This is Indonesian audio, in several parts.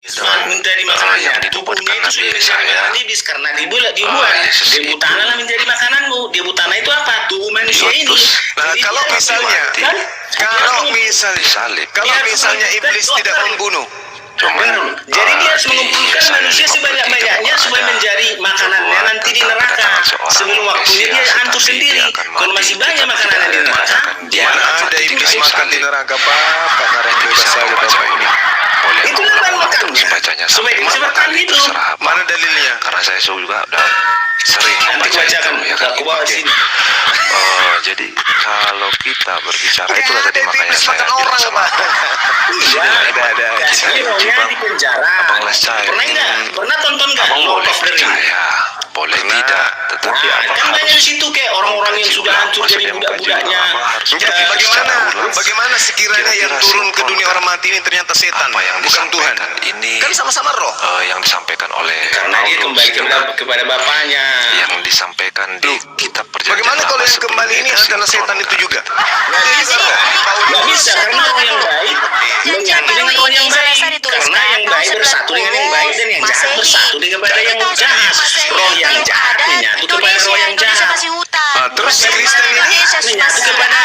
Mencari makanannya, tubuhnya itu sudah menjadi iblis karena dibuat. Debu tanah lah menjadi makananmu. Debu tanah itu apa? Tubuh manusia ini. Nah, kalau misalnya iblis tidak membunuh, jadi dia harus mengumpulkan manusia sebanyak-banyaknya supaya menjadi makanannya nanti di neraka. Sebelum waktunya dia hancur sendiri. Kalau masih banyak makanannya di neraka, mana ada iblis makan di neraka, Pak? Narang bebas saja Bapak ini. Itu kan makannya. Supaya dia bisa makan itu. Mana dalilnya? Karena saya juga udah sering Nanti bacakan, aku bawa sini. Jadi kalau kita berbicara itulah tadi makanya saya makan bilang orang, sama Pak. Iya, Ada. jadi maunya di penjara. Abang Lescai. Pernah nggak? Pernah tonton nggak? Abang Lord boleh of the Rings? percaya, boleh tidak, tetapi Nah, abang kan banyak di harus situ kayak orang-orang yang sudah hancur jadi budak-budaknya. Bagaimana sekiranya yang turun ke dunia orang mati ini ternyata setan, apa yang bukan Tuhan? ini Kan sama-sama roh. yang disampaikan oleh Karena dia kembali kepada bapaknya. yang disampaikan di kitab perjanjian Bagaimana kalau lama yang kembali ini sebelum adalah setan itu juga? Nggak bisa karena orang yang baik menyatu dengan orang yang baik. Karena yang baik bersatu dengan yang baik dan yang jahat bersatu kepada yang jahat. Roh yang jahat menyatu kepada roh yang jahat. Terus Kristen ini Menyatu kepada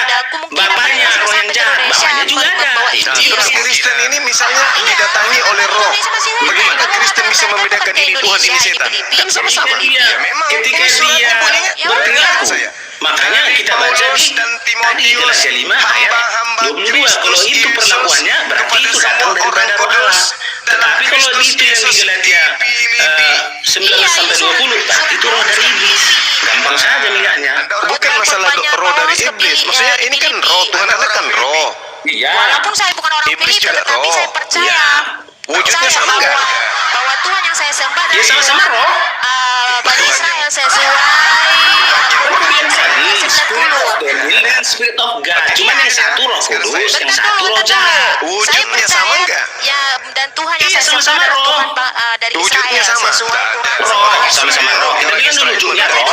bapaknya roh yang jahat. Bapaknya juga ada. Terus Kristen ini misalnya didatangi oleh roh. Bagaimana Kristen bisa membedakan ini Tuhan ini setan? Kan sama-sama. Dia Memang ketika ini surat dia bunyinya berperilaku. saya. Makanya kita baca di tadi Galatia 5 ayat 22. Kalau itu perlakuannya berarti itu datang daripada roh Allah. Tetapi kalau itu yang di Galatia 19 sampai 20 itu roh dari iblis. Gampang saja melihatnya. Bukan masalah roh dari iblis. Maksudnya ini kan roh. Tuhan Anda kan roh. Iya. Walaupun saya bukan orang Iblis Filipin, juga tetapi roh. saya percaya. Iya. Wujudnya Percaya sama nggak? bahwa Tuhan yang saya sembah Dia sama-sama roh. Bani Israel sesuai Dengan Spirit of God. Cuman yang satu roh kudus, yang satu roh jahat. Wujudnya sama nggak? Ya, dan Tuhan yang Iya, saya sembah sama-sama adalah roh. Tuhan dari Wujudnya Israel sama. sesuai Quran. Roh sama-sama roh. Kita bilang dulu wujudnya roh.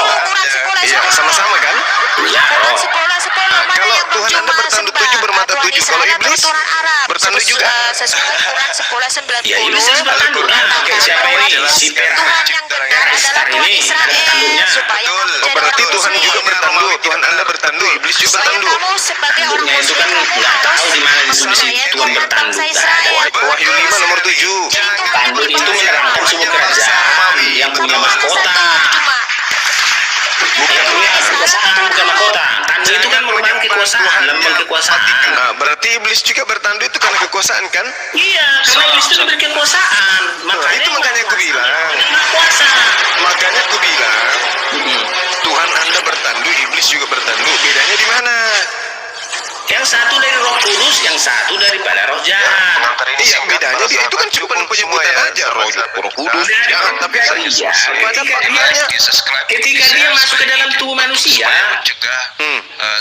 Iya, sama-sama kan? Iya roh. Kalau Tuhan Anda bertanduk 7 bermata 7, kalau iblis bertanduk juga. Sesuai Quran 10:90. Ya iblis harus bertanduk. Kayak siapa ini? Si Tuhan yang benar adalah Tuhan Israel supaya Oh, berarti Tuhan juga bertanduk. Tuhan Anda bertanduk, iblis juga bertanduk. kamu sebagai orang Tanduknya itu kan Muslim nggak tahu di mana ditulis Tuhan bertanduk. Wahyu 5 nomor 7. Tanduk itu menerangkan sebuah kerajaan yang punya mahkota. Bukan punya kekuasaan, bukan mahkota. Tanduk itu kan merupakan kekuasaan, lambang kekuasaan. Nah, berarti iblis juga bertanduk itu karena kekuasaan kan? Iya, karena iblis itu diberi kekuasaan. Makanya aku bilang. Kuasa. Makanya aku bilang, Tuhan Anda bertanduk, iblis juga bertanduk. Bedanya di mana? Yang satu dari roh kudus, yang satu daripada roh jahat. Iya, bedanya dia itu kan cuma penyebutan aja, roh kudus, jahat, tapi Iya, pada ketika dia masuk ke dalam tubuh manusia, mencegah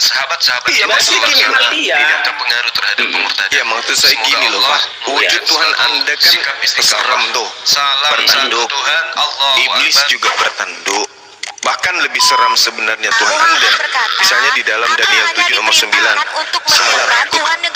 sahabat-sahabat Iya, maksudnya gini, tidak terpengaruh terhadap pemurtadan. ya maksud saya gini loh Pak, wujud Tuhan Anda kan serem tuh, bertanduk, Tuhan Allah iblis juga bertanduk. Bahkan lebih seram sebenarnya Tuhan Anda. Misalnya di dalam Daniel 7 nomor 9.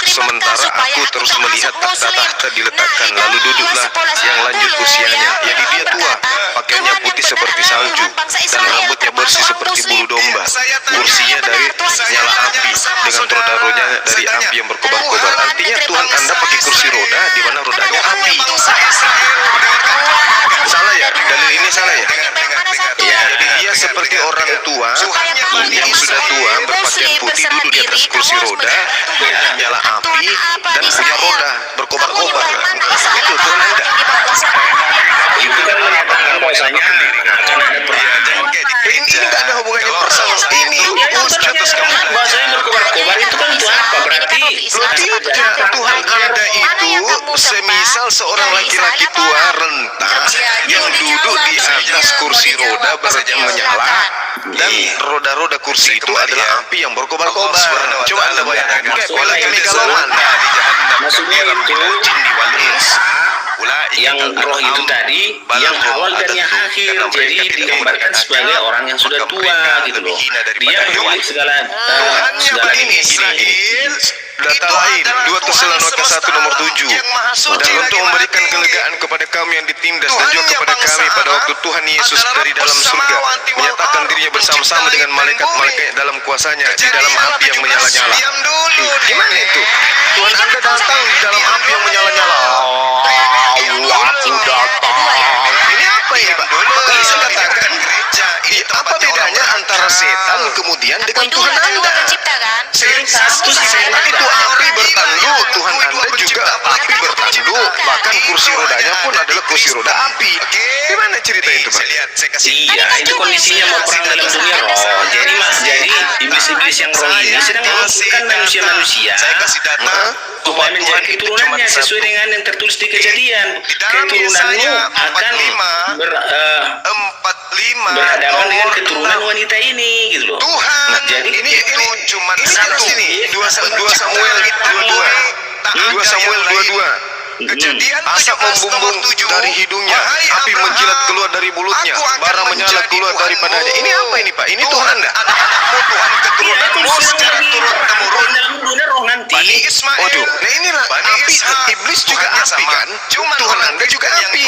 Sementara aku terus melihat tahta-tahta diletakkan, lalu duduklah yang lanjut usianya. Jadi dia tua, pakaiannya putih seperti salju, dan rambutnya bersih seperti bulu domba. Kursinya dari nyala api, dengan roda-rodanya dari api yang berkobar-kobar. Artinya Tuhan Anda pakai kursi roda, di mana rodanya api. Salah ya? Dalil ini salah ya? Ya, jadi dia seperti orang tua yang sudah tua, berpakaian putih, duduk di atas kursi roda, nyala api, dan punya roda berkobar-kobar. Itu Tuhan Anda. itu kan menyatakan bahwasanya akan ada perang. Ini nggak ada hubungannya bersama ini. Bahwasanya berkobar-kobar itu kan untuk apa? Berarti Tidak, Tuhan Anda itu semisal seorang laki-laki tua renta yang duduk di atas kursi roda menyala, dan roda-roda kursi itu adalah api yang berkobar-kobar. Coba Anda bayangkan, kayak lagi megaloman. maksudnya itu yang roh itu tadi, yang awal dan yang akhir, jadi digambarkan sebagai orang yang sudah tua gitu loh. Dia pemilik segala Begini, Israel data lain 2 Tesalonika 1 nomor 7, dan untuk memberikan kelegaan kepada yang ditindas dan juga kepada kami pada waktu Tuhan Yesus dari dalam surga menyatakan dirinya bersama-sama dengan malaikat-malaikat dalam kuasanya di dalam api yang menyala-nyala. Gimana itu? Tuhan Anda datang di dalam api yang menyala-nyala. Aku datang. Ini apa ini, Pak? Makanya saya katakan, apa bedanya antara setan kemudian dengan Tuhan Anda? Setan itu api bertanduk, Tuhan Anda juga api bertanduk, bahkan kursi rodanya pun adalah kursi roda api. Gimana cerita itu, Pak? Iya, itu kondisinya mau perang dalam dunia roh. Jadi iblis-iblis yang roh ini sedang mengumpulkan manusia-manusia supaya menjadi keturunannya sesuai dengan yang tertulis di Kejadian. Keturunanmu akan berhadapan dengan keturunan wanita ini, gitu loh. Tuhan, jadi ini cuma satu ini 2 Samuel 22. Kejadian asap membumbung dari hidungnya, api menjilat keluar dari mulutnya, bara menyala keluar daripadanya. Ini apa ini, Pak? Ini Tuhan Anda? Tuhan keturunanmu secara turun-temurun Bani Ismail. Waduh, nah inilah api. Iblis juga api kan? Tuhan Anda juga api.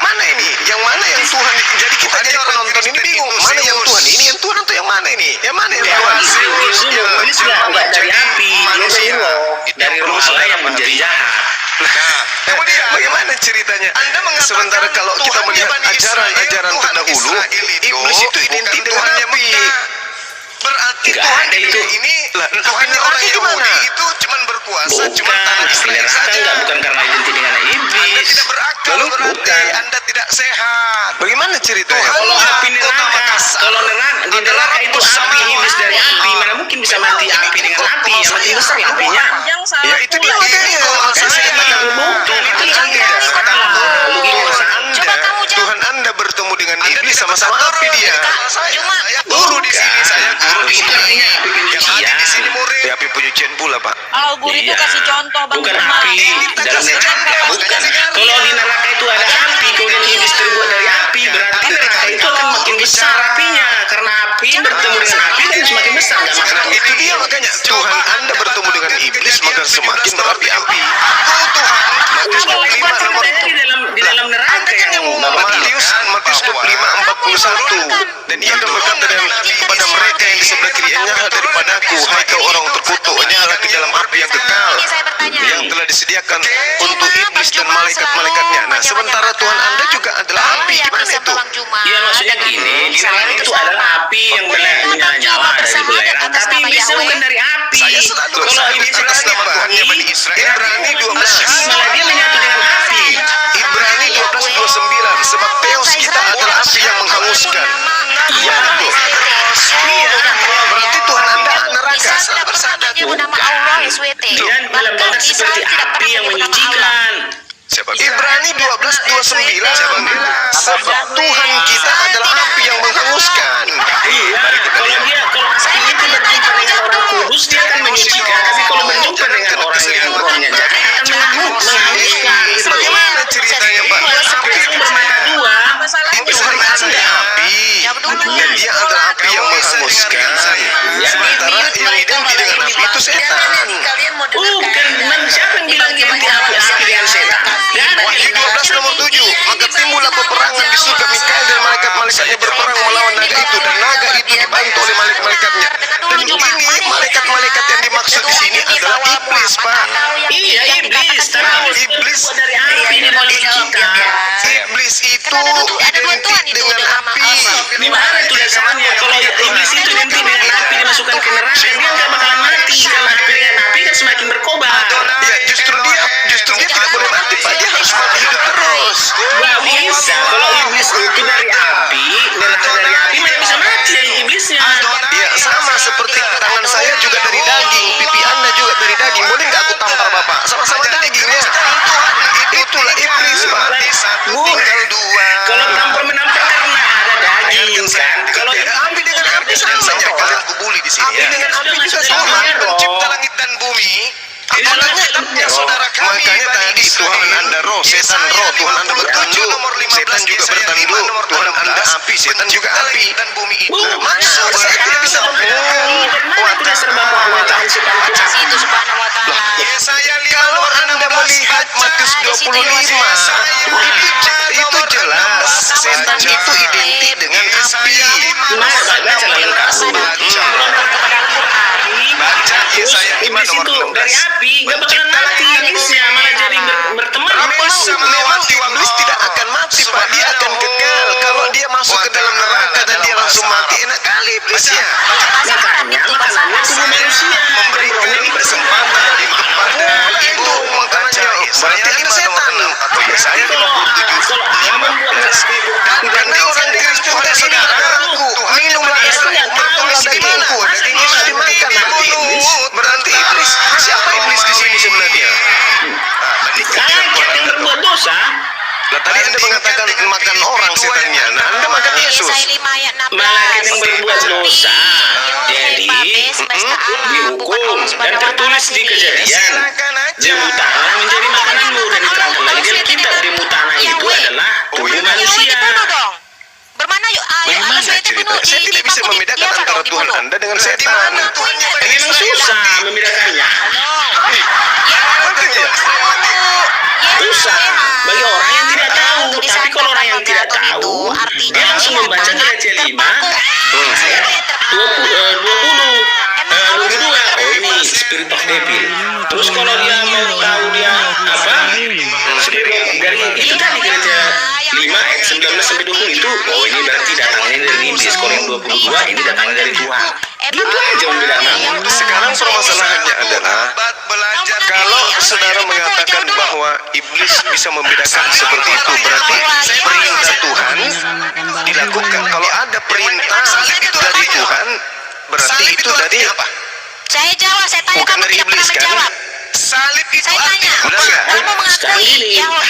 Mana ini? Yang mana yang Tuhan? Jadi kita jadi penonton ini bingung. Mana yang Tuhan? Ini yang Tuhan atau yang mana ini? Yang mana yang Tuhan? Iblis nggak dari api, dari roh Allah yang menjadi jahat. Bagaimana ceritanya? Sementara kalau kita melihat ajaran-ajaran terdahulu, iblis itu identik dengan api. Berarti Tuhan itu ini Tuhannya orang Yahudi itu cuma berkuasa, cuma tangan Israel saja. Bukan karena identik dengan iblis. Anda tidak berakal, Lalu bukan. Anda tidak sehat. Bagaimana ceritanya? Kalau api neraka, kalau di neraka itu api iblis dari api, mana mungkin bisa mati api dengan api? Yang makin besar apinya. Ya itu dia. Tuhan Anda bertemu dengan iblis sama-sama api dia. Guru di sini, saya guru di sini. Yang ada di sini murid. Api penyucian pula, Pak. Oh, guru itu kasih contoh Bang. Bukan api dalam neraka, bukan. Kalau di neraka itu ada api, kemudian iblis terbuat dari api, berarti neraka itu akan makin besar apinya. Karena api bertemu dengan api dan semakin besar. Nah, itu dia makanya Tuhan Anda bertemu dengan iblis maka semakin berapi-api. Matius 25 nomor di dalam neraka yang Matius 25:41. Dan ia akan berkata kepada mereka yang di sebelah kirinya, daripadaku, hai kau orang terkutuk, nyala ke dalam api yang kekal yang telah disediakan untuk iblis dan malaikat-malaikatnya. Nah, sementara Tuhan Anda juga adalah api. Gimana itu? Ya maksudnya gini, di neraka itu adalah api yang menyala-nyala dari belerang, tapi iblisnya bukan dari api. Kalau iblis atas nama Tuhannya Bani Israel, Ibrani 12. Malah dia menyatu dengan api. Ibrani 12:29. Sebab teos kita adalah api yang menghanguskan. Iya, betul. Iya, berarti Tuhan Anda neraka. Dan melambangkan seperti api yang menyucikan. Ibrani 12:29. Sebab Tuhan kita adalah api yang menghanguskan. Iya, kalau api itu berjumpa dengan orang kudus, dia akan menyucikan. Tapi kalau berjumpa dengan orang yang rohnya jahat, akan menghanguskan. Bagaimana ceritanya, Pak? Api yang bermata dua. Tuhan Anda api, dan dia adalah api yang menghanguskan. Sementara yang identik dengan api itu setan. Bukan, siapa yang bilang identik api dengan setan? Wahyu 12 nomor 7. Maka timbullah peperangan di surga. Mikael dan malaikat-malaikatnya berperang melawan naga itu, dan naga itu dibantu oleh malaikat-malaikatnya. Dan ini malaikat-malaikat yang dimaksud di sini adalah iblis, Pak. Iya, iblis. Iblis dari api di balik kita. Iblis itu identik dengan api. Di mana itu dasarnya? Kalau iblis itu identik dengan api dimasukkan ke neraka, dia nggak bakalan mati karena api dengan api kan semakin berkobar. Ya, justru dia tidak boleh mati, Pak. Dia harus mati hidup terus. Nggak bisa. Kalau iblis itu dari api, neraka dari api, mana bisa mati ya iblisnya? Ya, sama seperti tangan saya juga dari daging, pipi Anda juga dari daging. Boleh nggak aku tampar Bapak? Sama-sama dagingnya. Itulah iblis, Pak. Tinggal dua. Kalau tampar-menampar karena ada daging kan. Kalau api dengan api sama saja. Kalian kubuli di sini. Api dengan api juga sama. Pencipta langit dan bumi. Apalagi saudara kami. Makanya tadi Tuhan Anda roh, setan roh, Tuhan Anda bertanduk, setan juga bertanduk. Tuhan Anda api, setan juga api. Dan bumi itu. Masuk saya tidak bisa kalau Anda melihat Matius 25, itu setan itu identik dengan api. Gimana Pak? Baca lengkap dulu. Baca ya saya Iblis itu dari api, gak bakalan mati iblisnya, malah jadi berteman. Memang iblis tidak akan mati Pak, dia akan kekal. Kalau dia masuk ke dalam neraka dan dia langsung mati, enak kali iblisnya. Makanya makanannya tubuh manusia. Memberikan kesempatan kepada ibu makanya berarti Anda setan atau ya saya Kalau ayam membuat nasi dan karena orang Kristen kan saudaraku minum lagi tertulis di mana daging Yesus dimakan berarti iblis siapa iblis di sini sebenarnya? Kalau yang berbuat dosa, Nah tadi Anda mengatakan makan orang setannya, nah Anda makan Yesus. malah yang berbuat dosa, jadi dihukum dan tertulis di Kejadian. Jemu tanah menjadi makananmu dan diterangkan lagi dalam kitab jemu tanah itu adalah tubuh manusia. Bermana yuk? Bagaimana cerita? Saya tidak bisa membedakan antara Tuhan Anda dengan setan. Memang susah membedakannya. Susah bagi orang yang tidak tahu. Tapi kalau orang yang tidak tahu, dia langsung membaca Galatia 5 ayat 22. Oh ini spirit of devil. Terus kalau dia mau tahu dia apa? Spirit dari itu tadi Galatia 5 ayat 19 sampai 20 itu. Oh ini berarti datangnya dari iblis. Kalau yang 22 ini datangnya dari Tuhan. Itu aja membedakan. Sekarang permasalahannya adalah kalau saudara mengatakan bahwa iblis bisa membedakan seperti itu, berarti perintah Tuhan dilakukan. Kalau ada perintah dari Tuhan, berarti itu dari apa? Saya jawab, saya tanya Bukan kamu dari tidak pernah iblis, kan? menjawab. Salib itu Saya tanya, Udah nggak? kamu mengakui Yahweh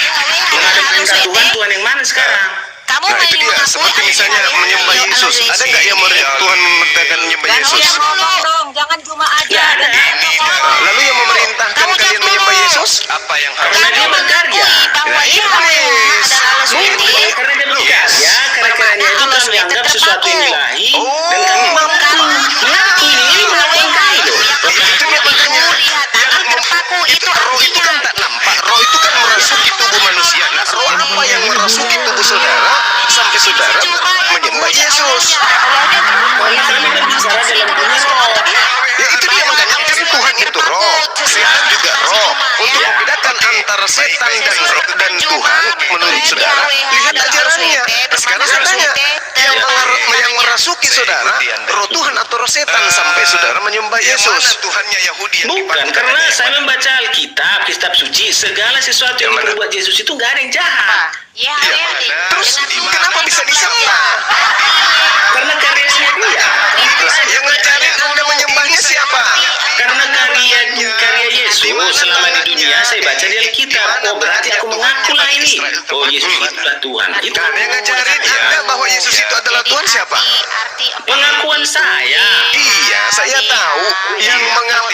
Yang ada perintah Tuhan, Tuhan yang mana sekarang? Kamu Nah itu dia, mengakui seperti misalnya menyembah Yesus. Ada nggak yang Tuhan memerintahkan menyembah Yesus? Yang ngomong dong, jangan cuma aja. Nggak ada. Lalu yang memerintahkan kalian menyembah Yesus? Apa yang harus Karena dia berkarya. Bahwa Yahweh adalah Allah Subhanahu. Karena dia berkarya, karya-karyanya itu telah menganggap sesuatu yang ilahi, dan kami mengaku ini pengakuan kami loh. Itu dia makanya Tangan terpaku itu roh itu kan tak nampak. Roh itu kan merasuki tubuh manusia. Nah, roh apa yang merasuki tubuh saudara sampai saudara menyembah Yesus? Karena kami berbicara dalam dunia roh. Ya itu dia makanya kan Tuhan itu roh, setan juga roh. Untuk membedakan antara setan dan Tuhan menurut saudara, lihat ajarannya. Nah, sekarang saya tanya, yang merasuki saudara, roh Tuhan atau roh setan sampai saudara menyembah Yesus? Tuhannya Yahudi yang Bukan, karena saya membaca Alkitab, kitab suci, segala sesuatu yang diperbuat Yesus itu nggak ada yang jahat. Ya, Terus kenapa bisa disembah? Karena karyanya dia. Yang ngajarin Anda menyembahnya siapa? Karena karya Yesus selama di dunia saya baca di Alkitab. Oh berarti aku mengakulah ini. Oh Yesus itulah Tuhan. Itu Nah, yang ngajarin Anda bahwa Yesus itu adalah Tuhan siapa? pengakuan saya. Iya, saya tahu. Yang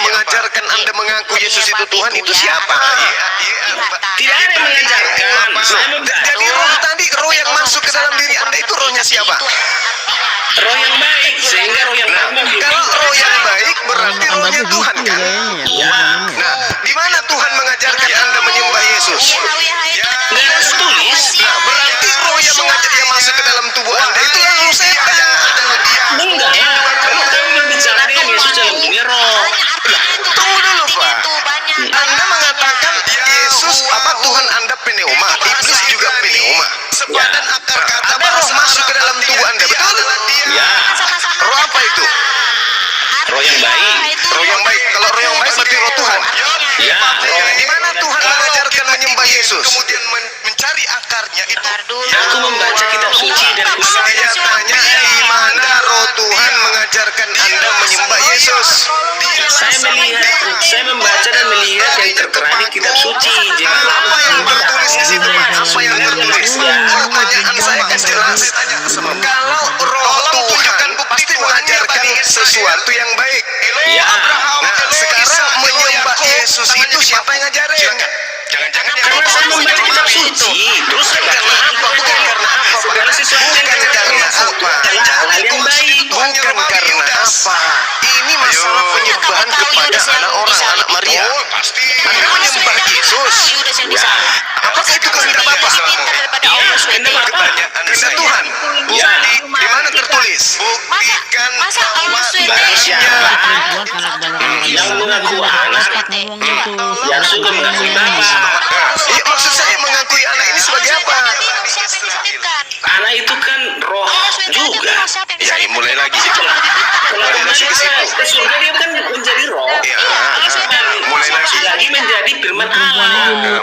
mengajarkan Anda mengaku Yesus itu Tuhan itu siapa? Tidak ada yang mengajarkan. Saya membaca Jadi roh tadi, roh yang masuk ke dalam diri Anda itu rohnya siapa? roh yang baik, sehingga roh yang Nah, kalau roh yang baik berarti rohnya Tuhan kan? Iya. Nah, di mana Tuhan mengajarkan Anda menyembah Yesus? Nggak ada tertulis. Nah, berarti roh yang mengajar yang masuk ke dalam tubuh Anda itu yang roh setan. Enggak lah. Kalau kami berbicara dengan Yesus dalam dunia roh. Tunggu dulu, Pak. Anda mengatakan Yesus apa Tuhan Anda pneuma, iblis juga pneuma. Sepadan akar kata ada roh masuk ke dalam tubuh Anda, betul? Ya. Roh apa itu? Roh yang baik. Roh yang baik. Kalau roh yang baik berarti roh Tuhan. Ya. Di mana Tuhan mengajarkan menyembah Yesus? Kemudian mencari akarnya itu. Aku membaca kitab suci dan Saya tanya di mana roh Tuhan mengajarkan Anda menyembah Yesus? saya membaca dan melihat yang tertera di kitab suci. Jadi Apa yang tertulis di situ, Pak? Apa yang tertulis? Pertanyaan saya kan jelas. Kalau roh Tuhan pasti mengajarkan sesuatu yang baik. Ya. Nah, sekarang menyembah Yesus itu siapa yang ngajarin? Jangan-jangan Karena saya membaca kitab suci, terus saya karena apa? Bukan karena apa, Pak? segala sesuatu yang Bukan karena apa? hal yang baik. Bukan karena apa? Ini masalah penyembahan kepada anak orang, anak Maria. Anda menyembah Yesus. Yudas yang bisa. Apakah itu kehendak Bapa? Iya, kehendak Bapa. kehendak Tuhan. Ya. Di mana tertulis? Buktikan masa bahwa Barang siapa yang mengaku anak, gitu. yang suka mengakui bapa, Iya, maksud saya mengakui anak ini sebagai apa? Siapa yang dititipkan? anak itu kan roh juga. Ya, mulai lagi. Kalau kembali ke surga dia kan menjadi roh. Ya, mulai lagi. Lagi menjadi firman Allah.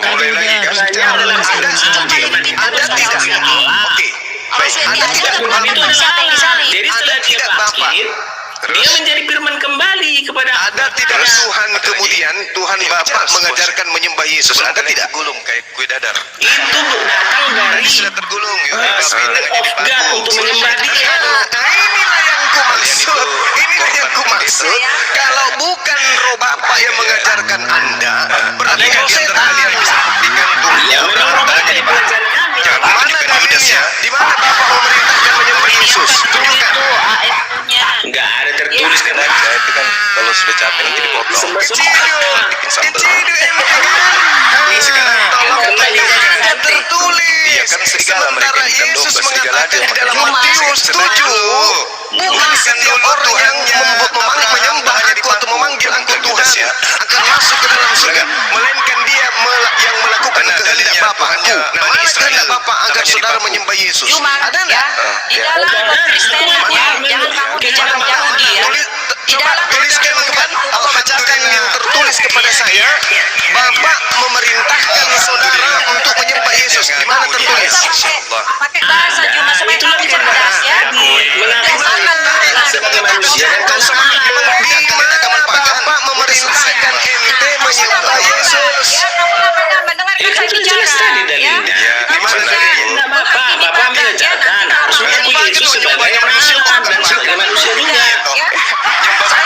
Mulai lagi. Katanya dalam firman Ada tidak? Oke. Baik, ada tidak Firman itu Bapak? adalah Allah. Jadi Ada setelah dia tidak Bapak? bangkit, dia menjadi firman kembali kepada Ada tidak Tuhan kemudian Tuhan Bapa mengajarkan menyembah Yesus? Ada tidak? Gulung kayak kue dadar. itu datang dari Sudah tergulung. Spirit of God untuk menyembah dia. Inilah yang kumaksud. Inilah yang kumaksud. Kalau bukan roh Bapa yang mengajarkan Anda, berarti Nah, di antara kalian bisa buktikan Tuhan. Ya memang roh Bapa yang mengajarkan kami. Mana dalilnya? Di mana Bapa memerintahkan menyembah Yesus? Tunjukkan. Enggak ada tertulis kan. Itu kan kalau sudah capek nanti dipotong. Sembah-sembah. Bikin sambal. Sekarang tolong ada tertulis. Iya kan serigala mereka Sementara bukan domba, Yesus serigala mengatakan aja di dalam makan. Matius 7, bukan setiap orang yang menyembah aku atau memanggil aku Tuhan akan masuk ke dalam surga, melainkan dia yang melakukan kehendak Bapa aku. Nah, mana kehendak Bapa agar saudara menyembah Yesus? Ada enggak? Di dalam Kristenan ya, jangan kamu dijauh-jauh dia. Coba tuliskan kepada Allah, bacakan yang tertulis kepada saya. Bapak memerintahkan saudara untuk menyembah Yesus. Di mana tertulis? Pakai bahasa cuma supaya kamu cerdas ya. Mengaku sebagai manusia dan Kau sama di mana Bapak memerintahkan ente menyembah Yesus? Ya, kamu nggak mendengarkan Itu saya sudah bicara. jelas tadi dalilnya. Ya, Di mana dalilnya? Enggak Bapak mengajarkan harus mengakui Yesus sebagai anak dan sebagai manusia juga.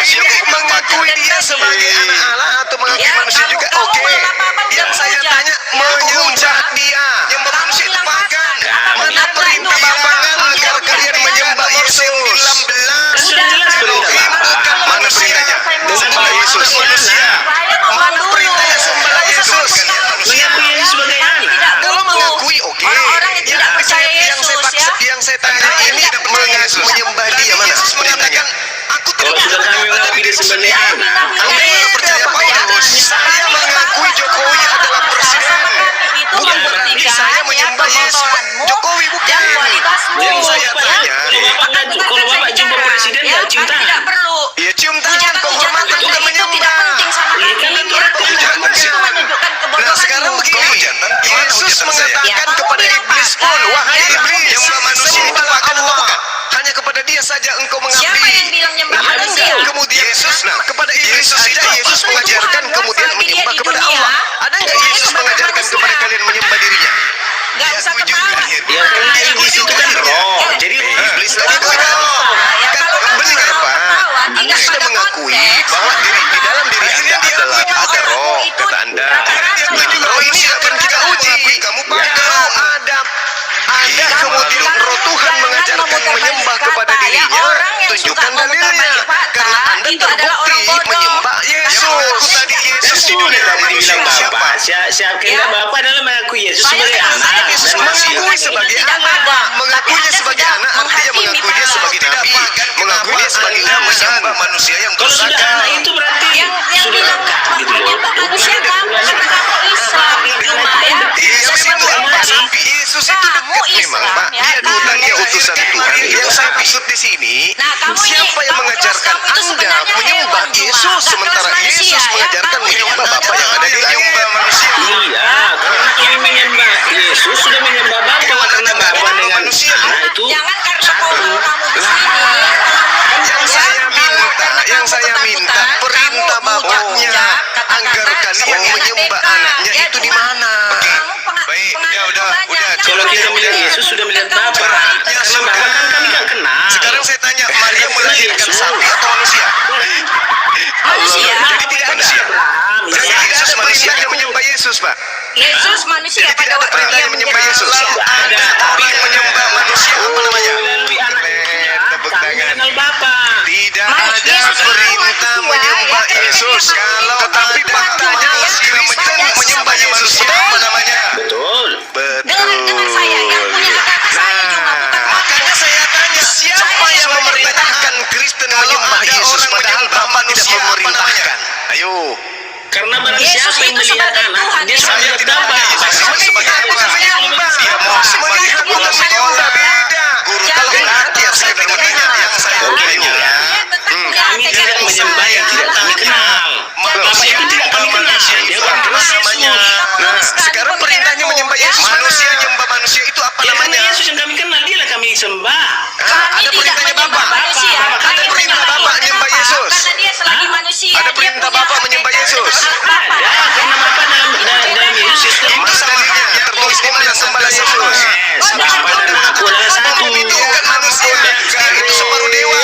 Ini mengakui dia sebagai anak Allah atau mengakui manusia juga? Oke. Yang saya tanya, menyembah dia. Menyembah manusia itu makan. Mana perintah Bapak agar kalian menyembah Yesus? Kan sudah jelas perintah Bapak. Mana perintahnya? Sembah Yesus manusia. Mana perintahnya sembah Yesus? Mengakui Yesus sebagai anak. Kalau mengakui, oke. Orang-orang yang tidak percaya Yesus ya. Yang saya tanya ini menyembah dia mana perintahnya? Kalau sudah kami mengakui dia sebagai anak, Anda yang percaya Paulus, saya mengakui Jokowi adalah presiden. Bukan berarti saya menyembah Yesus. Jokowi bukan. Yang saya tanya, kalau Bapak jumpa presiden nggak cium tangan? Tidak perlu. ya cium tangan penghormatan bukan Itu tidak menyembah. penting sama Iya, kami. kan itu Ya, penting. itu menunjukkan Nah kebodohan. sekarang begini, Yesus mengatakan Ya, kepada kamu iblis bilang pun, wahai ya, iblis, nyembah manusia itu sembahlah Allah. Hanya kepada dia saja engkau mengabdi. Siapa yang bilang nyembah Nah, manusia? kemudian Yesus, kepada iblis saja Yesus mengajarkan kemudian menyembah kepada Allah. Ada nggak Yesus mengajarkan kepada kalian menyembah dirinya? Nggak usah ketawa. Ya karena iblis itu kan roh. Jadi Iblis tadi itu roh. Ya, Kan kalau kamu benar mau Pak. ketawa, Anda tidak sudah pada mengakui konteks. bahwa di dalam diri Anda adalah ada roh, kata Anda. Roh ini akan kita uji. Kamu kalau ada kemudian roh Tuhan mengajarkan menyembah kepada dirinya, tunjukkan dalilnya. Karena Anda terbukti menyembah Yesus. Tadi Yesus di itu dunia tadi manusia dibilang siapa? Bapak. Siapa kehendak Bapak adalah mengakui Yesus sebagai Saya anak dan manusia. Mengakui sebagai anak, mengakuinya sebagai anak artinya mengakui dia sebagai nabi, mengakui dia sebagai menyembah manusia yang Kalau sudah bersalah. anak itu berarti yang sudah bilang dekat gitu loh. menyembah manusia kamu kamu Islam cuma ya. Yesus itu apa? Yesus itu dekat Kamu memang, Islam, Pak. ya. Dia dia utusan Tuhan. Yang saya maksud di sini, Nah, kamu ini, siapa yang kamu mengajarkan kelas kamu itu Anda sebenarnya menyembah hewan cuma, Yesus nggak sementara kelas manusia, Yesus ya. mengajarkan Kamu menyembah ini Bapa yang ada di langit. Iya, karena kami menyembah Yesus sudah menyembah Bapa karena Bapa dengan anak itu Jangan karena satu. kamu di sini. Yang saya minta perintah Bapaknya agar kalian menyembah anaknya itu di mana? Baik, udah. Kalau kita melihat Yesus sudah melihat Bapa. Karena Bapa kan kami nggak kenal. Sekarang saya tanya, Maria melahirkan sapi atau manusia? Manusia. Jadi tidak ada. Jadi tidak ada perintah yang menyembah Yesus, Pak. Yesus manusia Jadi pada tidak ada waktu perintah dia yang menyembah Yesus. Ada. Tapi yang menyembah manusia apa namanya? Melalui anaknya, Tepuk kami tangan. kenal Bapa. Tidak Mas, ada Yesus perintah itu menyembah ya, Yesus. ya, Kalau ya, tetapi ya, faktanya ya, Kristen ya, menyembah ya, manusia ya, apa namanya? Betul. Betul. Dengar saya yang punya kata saya cuma Kristen menyembah Yesus padahal Bapak tidak memerintahkan? Ayo. Karena barang Yesus siapa yang itu melihat sebagai anak, Tuhan, dia Yesus sudah Saya melihat tidak Bapa. melihat Yesus Bahkan sebagai Tuhan. Dia mau sebagai guru sekolah beda. Guru telat ya sekedar mendengar yang saya Oke, ayo. ya. Kami tidak menyembah yang tidak kami kenal. Bapak itu tidak kami kenal. Dia bukan kenal Yesus. Nah, sekarang perintahnya menyembah Yesus. Manusia nyembah manusia itu apa Ya karena namanya? Yesus yang kami kenal, dialah kami sembah. Ada perintahnya Bapak. Ada perintah Bapak menyembah Yesus. Karena dia selagi manusia. Ada dia perintah punya Bapak hak menyembah dan Yesus. Bapak. Ya, karena Bapak dalam Yesus itu Mana dalilnya? Yang tertulis di mana sembahlah Yesus? Bapak dan aku adalah satu. Itu bukan manusia. Itu separuh dewa.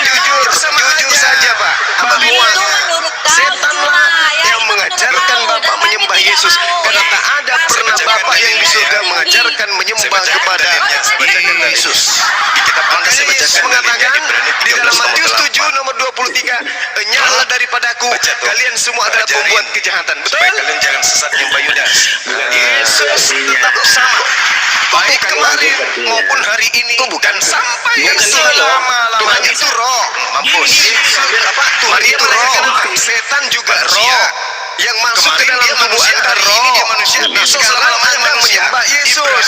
Jujur saja Pak. Bahwa Itu menurut kamu setanlah cuma, ya, yang itu mengajarkan menurut kamu, Bapak dan menyembah kami tidak Yesus. mau, Karena ya. tak ada pernah Bapak yang di surga mengajarkan menyembah kepada Yesus. Di kitab Makanya Yesus mengatakan di dalam Matius 7 nomor 23, "Enyahlah daripadaku, kalian semua adalah pembuat kejahatan." Betul? Kalian jangan sesat menyembah Yudas. Yesus tetap sama. Baik kemarin maupun hari ini dan sampai selama-lamanya. Tuhan itu roh. Mampus. Tuhan itu roh. Setan juga roh. Yang masuk ke dalam tubuh Anda roh. Besok selama-lamanya menyembah Yesus.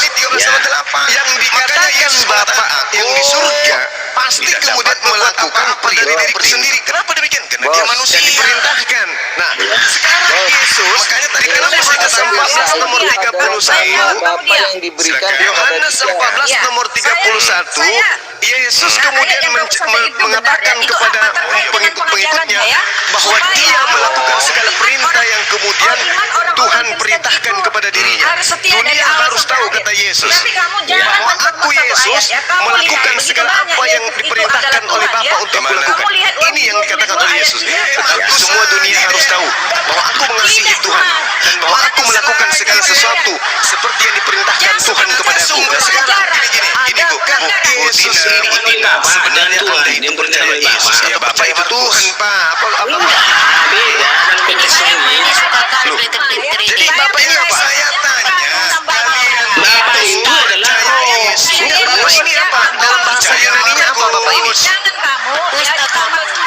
Yang dikatakan Bapak yang di surga pasti kemudian melakukan dari diriku sendiri. Kenapa demikian? Karena dia manusia yang diperintahkan. Nah, sekarang Yesus, makanya tadi kenapa saya katakan 14 nomor 31, Bapak yang diberikan Yohanes 14 Ya. nomor 31, Yesus kemudian mengatakan kepada pengikut-pengikutnya bahwa dia melakukan segala perintah yang kemudian Tuhan perintahkan kepada dirinya. Dunia harus tahu, kata Yesus, bahwa aku Yesus melakukan segala apa yang diperintahkan oleh Bapa untuk kulakukan. Ini yang dikatakan oleh Yesus. Semua dunia harus tahu bahwa aku mengasihi Tuhan dan bahwa aku melakukan segala sesuatu seperti yang diperintahkan Tuhan kepadaku. Dan sekarang ini Bu, Yesus ini sebenarnya Anda itu percaya Yesus atau percaya itu Tuhan Pak? Apa? beda dan konteks ini. Loh, jadi Bapak ini apa? Saya tanya. Bapak itu adalah roh. Enggak, Bapak ini apa? Dalam bahasa Yunani-nya apa Bapak ini? Jangan kamu,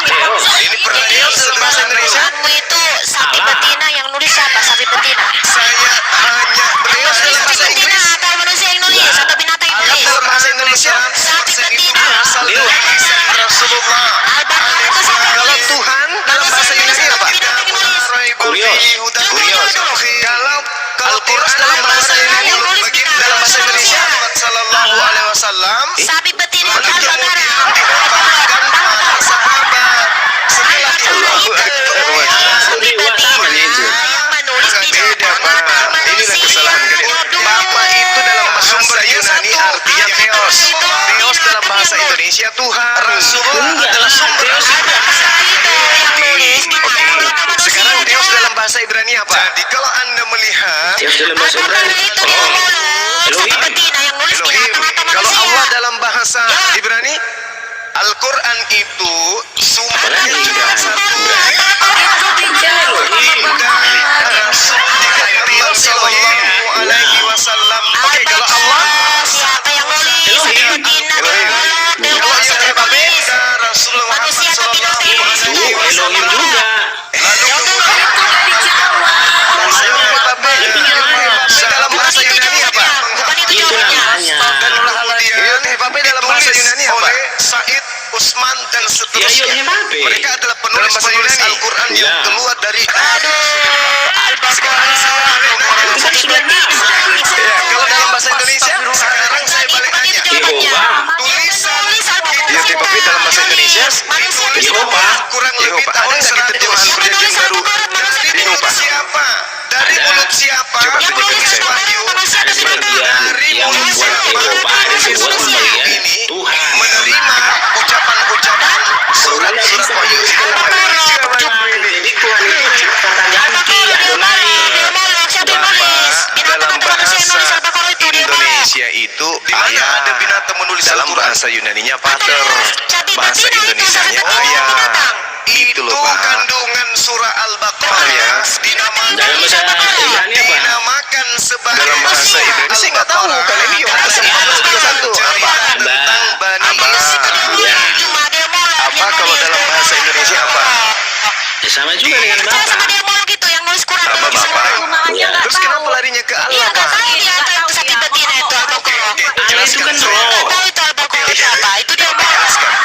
Deus. Ini pernah Deus dalam bahasa Indonesia? Kamu itu sapi Salah. betina yang nulis siapa? Sapi betina. Saya hanya Deus dalam bahasa Sapi betina Inggris. atau manusia yang nulis atau binatang yang Agak nulis? dalam bahasa Indonesia. Sapi betina. Asal dari lisan Rasulullah. Al-Baqarah itu siapa yang Kalau nulis? Tuhan dalam bahasa Indonesia apa? Binatang yang nulis. Kurios. Kurios. Kalau Al-Quran dalam bahasa Yunani, dalam bahasa Indonesia, Sallallahu Alaihi Wasallam, Sapi betina lalu Al-Baqarah. dipaparkan para sahabat setelah Sapi Dewa namanya itu. yang menulis Beda binatang Pak, atau inilah manusia. kesalahan kalian. Bapak itu dalam bahasa Yunani artinya Theos. Theos dalam bahasa Indonesia Tuhan. Rasulullah adalah sumber Ada itu yang nulis binatang atau manusia. Sekarang Theos dalam bahasa Ibrani apa? Jadi kalau Anda melihat Deus dalam bahasa Al-Baqarah Ibrani. itu dia mulut. Sapi Elohim. betina yang nulis Elohim. binatang atau Kalau manusia. Allah dalam bahasa Ibrani, Al-Quran itu sumbernya Apalagi cuma Ibrani. satu. Oke, kalau Allah Siapa yang nulis? Elohim. Betina, Elohim. mulut, Kalau manusia saya yang nulis. Rasulullah Manusia atau binatang yang nulis? Itu Elohim juga. Lalu dalam bahasa Yunani apa? Bukan itu Itu jawabannya. namanya. Tapi dalam bahasa Yunani apa? Oleh Said, Usman dan Ya, seterusnya. Yud Hebabe. Mereka adalah penulis Al-Quran yang Ya. keluar dari Al-Baqarah. Itu kan sudah tahu. Ya, kalau dalam bahasa Indonesia, sekarang saya balik Bukan nanya. itu jawabannya. Tulisan Ya, tapi dalam bahasa Indonesia, Yehova. kurang lebih tahun 100 perjanjian baru. Dari mulut siapa? Dari Ada. mulut siapa? Coba tunjukin saya, Pak. Ada sebagian yang membuat Yehova, ada sebuah pembagian ini Tuhan. menerima ucapan-ucapan surat-surat wahyu. Jadi Tuhan itu kata ganti Adonai. Dalam bahasa Indonesia itu ayah. Ada binatang menulis dalam bahasa Yunaninya pater, bahasa Indonesianya ayah. Itu loh Pak. Kandungan surah Al-Baqarah ya. Dalam bahasa Ibrani apa? Dinamakan sebagai dalam bahasa Ibrani. Saya nggak tahu kan ini Yohanes 14:31. Cerita tentang Bani Israil. sama juga dengan Percaya sama Bapak. dia mau gitu yang nulis Quran Apa, di Bapak? Iya. Terus kenapa larinya ke Iya, Allah, nggak Pak? tahu dia apa itu sakit betina itu Al-Baqarah. Allah itu kan Nggak roh. tahu itu Al-Baqarah itu apa. Itu dia mau.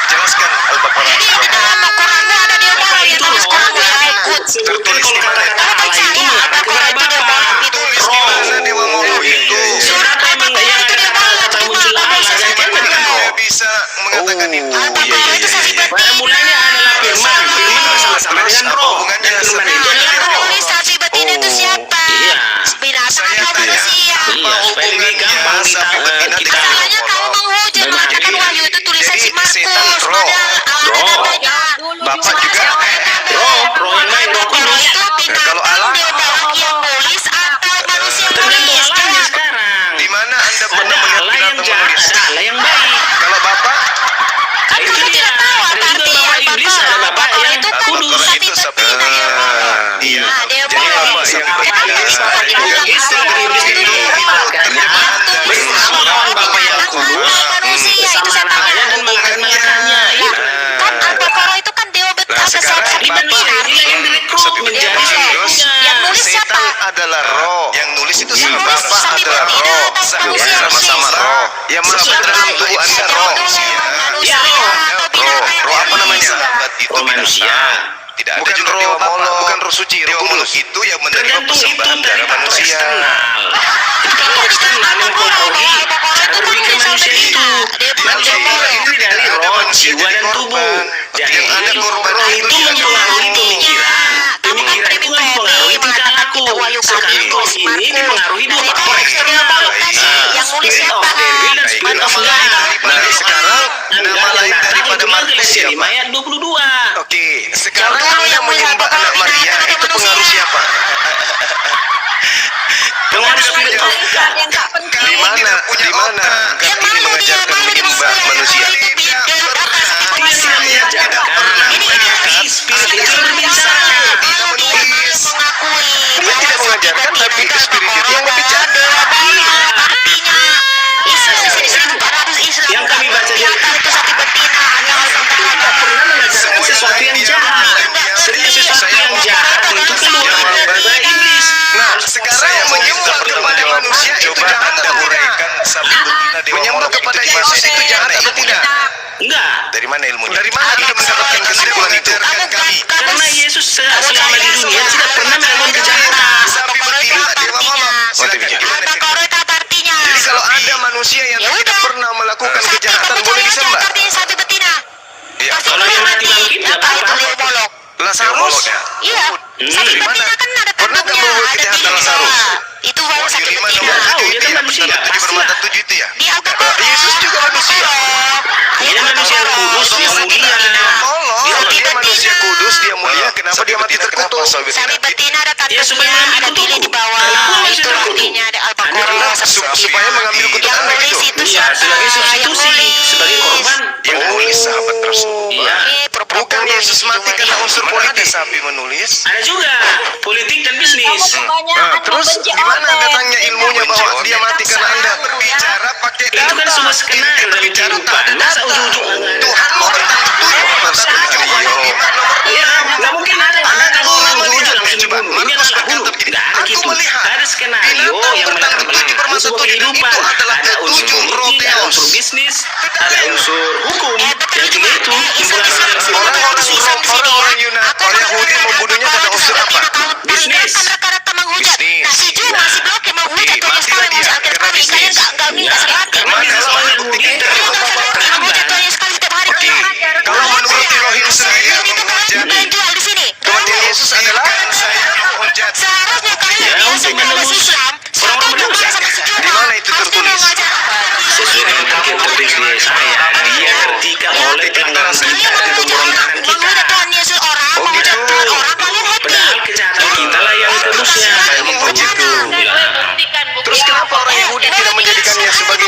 Jelaskan Al-Baqarah. Jadi di dalam Al-Qurannya ada dia mau yang Itu nulis roh. Quran ya ikut. Sebutkan kalau kata-kata Kalau Allah itu percaya mengarah Al-Baqarah kepada itu dia mau Bapak. itu. Tulis di mana Dewa Molo itu? Surat Emang Al-Baqarah yang itu ada dia mau. kata-kata Terima muncul Allah kasih dan sama jangan dengan dia. roh. Dia bisa mengatakan itu. Al-Baqarah itu sakit Pada betina. mulanya adalah firman. Firman bersama-sama dengan Apa roh. hubungannya Dan firman sama- itu Yang adalah roh. nulis sapi betina itu siapa? Iya. Binatang Saya atau tidak. manusia? Iya, supaya lebih gampang sapi betina kita Masalahnya kamu menghujat mengatakan Wahyu itu tulisan Jadi, si Markus. setan roh. Padahal ada Roh. namanya. Bapak juga. roh yang baik, roh Kalau kudus. itu binatang kalau Allah? dia orang yang nulis atau manusia yang Tergantung nulis? Allahnya Jawab. sekarang. Di mana Anda Ada pernah melihat Allah yang binatang jahat, menulis? ada Allah yang baik. Kalau Bapak, Kan Itu kamu dia. tidak tahu apa Ada juga artinya bapak iblis, ada bapak Al-Baqarah yang itu kan kudus. sapi Itu sapi- betina dia mau. iya. Nah, dia Jadi mau. Bapak yang Tapi iblis, kalau ada di juga dalam iblis, Al-Baqarah iblis itu itu dia makanya bersama lawan bapak yang kudus, manusia itu sama saya tanya. anaknya dan malaikat-malaikatnya. Iya. Kan Al-Baqarah itu kan dia betul Nah, ada sekarang sapi Bapak betina. ini yang direkrut sapi menjadi betina kudus. sapinya. Yang nulis siapa? Setan adalah roh. Yang nulis itu Yang nulis Bapak sapi adalah betina roh. atau manusia Sama-sama nulis? roh. Yang masuk Siapa? dalam tubuh Anda roh. Manusia Ya, atau binatang Roh apa namanya? Roh manusia. Tidak ada juga roh Bapak, bukan roh suci, roh kudus. Itu yang menerima Tergantung itu persembahan dari darah faktor manusia. eksternal. Itu faktor eksternal yang mempengaruhi cara berpikir manusia itu. Manusia itu dari roh, jiwa, dan tubuh. Jadi Yang ada korban roh itu itu mempengaruhi pemikiran. Pemikiran itu mempengaruhi tingkah laku. Sekarang roh ini dipengaruhi dua faktor eksternal. Yang nulis Spirit siapa? of devil dan spirit of God. Nah, sekarang nama lain daripada Markus siapa? Ayat 22. Oke, sekarang Anda menyembah anak Maria, itu pengaruh siapa? Pengaruh spirit of God. Di mana? Di mana Yang ini malu dia mengajarkan malu di menyembah sekolah manusia? itu beda apa seperti Dia tidak mengajarkan. Tapi spirit itu yang berbicara. Malu dia malu mengakui. Dia tidak mengajarkan, tapi spirit itu yang berbicara. Artinya Islam di sini harus Islam. Yang kami baca di Yang itu sapi betina atau tidak pernah mengajarkan sesuatu yang jahat. Sesuatu yang jahat itu keluar dari iblis. Nah, sekarang menyembah kepada manusia itu jahat atau uraikan sapi betina dewa menyembah kepada Yesus itu jahat atau tidak? Enggak. Dari mana ilmunya? Dari mana Anda mendapatkan kesimpulan itu? Kami. Karena Yesus selama di dunia tidak pernah melakukan kejahatan. Sapi betina dewa mama. Al-Baqarah itu apa artinya? Jadi kalau ada manusia yang Ya tidak udah. pernah melakukan Sapi kejahatan kamu boleh cari aja disembah? artinya sapi betina. Iya. Pasti Kalau dia mati bangkit, nggak apa itu apa-apa. Leo Molok? Lazarus. Iya. Sapi Di mana? betina kan ada Pernah nggak tanduknya, berbuat ada kejahatan bibirnya. Lazarus? Itu baru sapi Wahyu 5 betina. nomor Tahu, 7 dia itu kan ya, manusia, betul, pastilah. bermata 7 itu ya. Di Al-Baqarah. Yesus juga manusia. Dia manusia yang kudus, yang mulia. Dia manusia kudus, dia mulia. Kenapa dia mati terkutuk? Sapi betina ada Ya, supaya tanduknya, mengambil ada bili di kutuku. bawah. Kenapa Itu manusia terkutuk? artinya ada Anda Al-Baqarah. bilang Supaya mengambil kutuk Yang Anda nulis gitu. itu Iya, siapa? sebagai Yang substitusi, nulis. sebagai korban. Yang nulis sahabat tersebut. Iya. Bukan Yesus mati karena unsur politik. Sapi menulis. Ada juga politik dan bisnis. Terus gimana Anda tanya ilmunya bahwa dia mati karena Anda berbicara pakai Itu kan semua skenario dalam kehidupan. Masa ujung-ujung Tuhan mau Ya, nggak mungkin ada tahu ujung-ujung langsung dibunuh. Ini adalah bunuh. Nggak ada gitu. Ada skenario yang melakukan sebuah kehidupan. Ada unsur politik, ada unsur bisnis, ada unsur hukum. Yang tiga itu mempengaruhi Orang-orang Yahudi membunuhnya karena unsur apa? Bisnis. Bisnis. Nasi juga masih blok yang menghujat Tuhan Matilah sekali dia akhir karena kali. Kalian bisnis. nggak Ya, sehat. karena bisnis orang Yahudi Menghujat Tuhan sekali setiap hari. Kalau menurut Elohim sendiri Kalian itu kalian jual di sini. kematian Yesus adalah Seharusnya kalian Ya, biasa untuk menebus menebus Islam. orang-orang Satu berdosa. sama si Jumat. Di mana itu Harusnya tertulis? mengajar apa? sesuai dengan yang tertulis di Yesaya. Dia tertikam oleh pelanggaran kita Kalian dan pemberontakan kita. menghujat Tuhan Yesus orang, Oh, menghujat gitu. Tuhan orang, kalian happy. Padahal kejahatan kita lah yang ditebusnya. Terus kenapa orang Yahudi tidak menjadikannya sebagai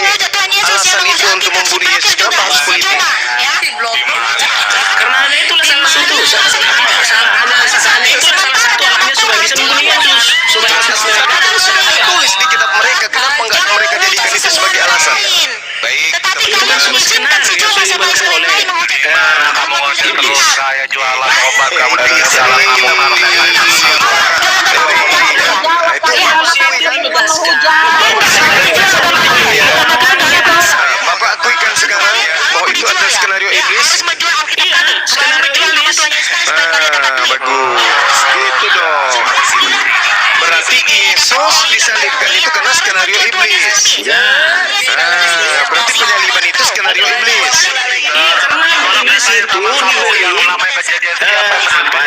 alasan itu untuk membunuh Yesus? Kenapa harus politik? Karena ada itulah salah satu. Kesalahan itu salah satu alasannya supaya bisa membunuh Yesus. Supaya Yesus Tulis di kitab mereka, kenapa enggak mereka jadikan itu sebagai alasan? Baik, Tetapi itu kan kalian semua mengizinkan skenario si yang Jumat sudah sama dibuat Israel oleh lain menghujat kamu oleh Terus iblis. saya jualan obat kamu dari Iya, jalan iya, kamu iya, harus iya, dari iya. Nah, itu Dia dibebaskan. Bapak akuikan sekarang bahwa itu adalah skenario iblis. Harus menjual Alkitab Iya, tadi. Bukan skenario menjual nama iblis. Tuhan Yesus Kristus supaya kalian dapat duit. Bagus, gitu dong. Berarti Yesus disalibkan itu karena skenario iblis. Ya. Berarti penyaliban itu skenario iblis. Iya, karena iblis itu diberi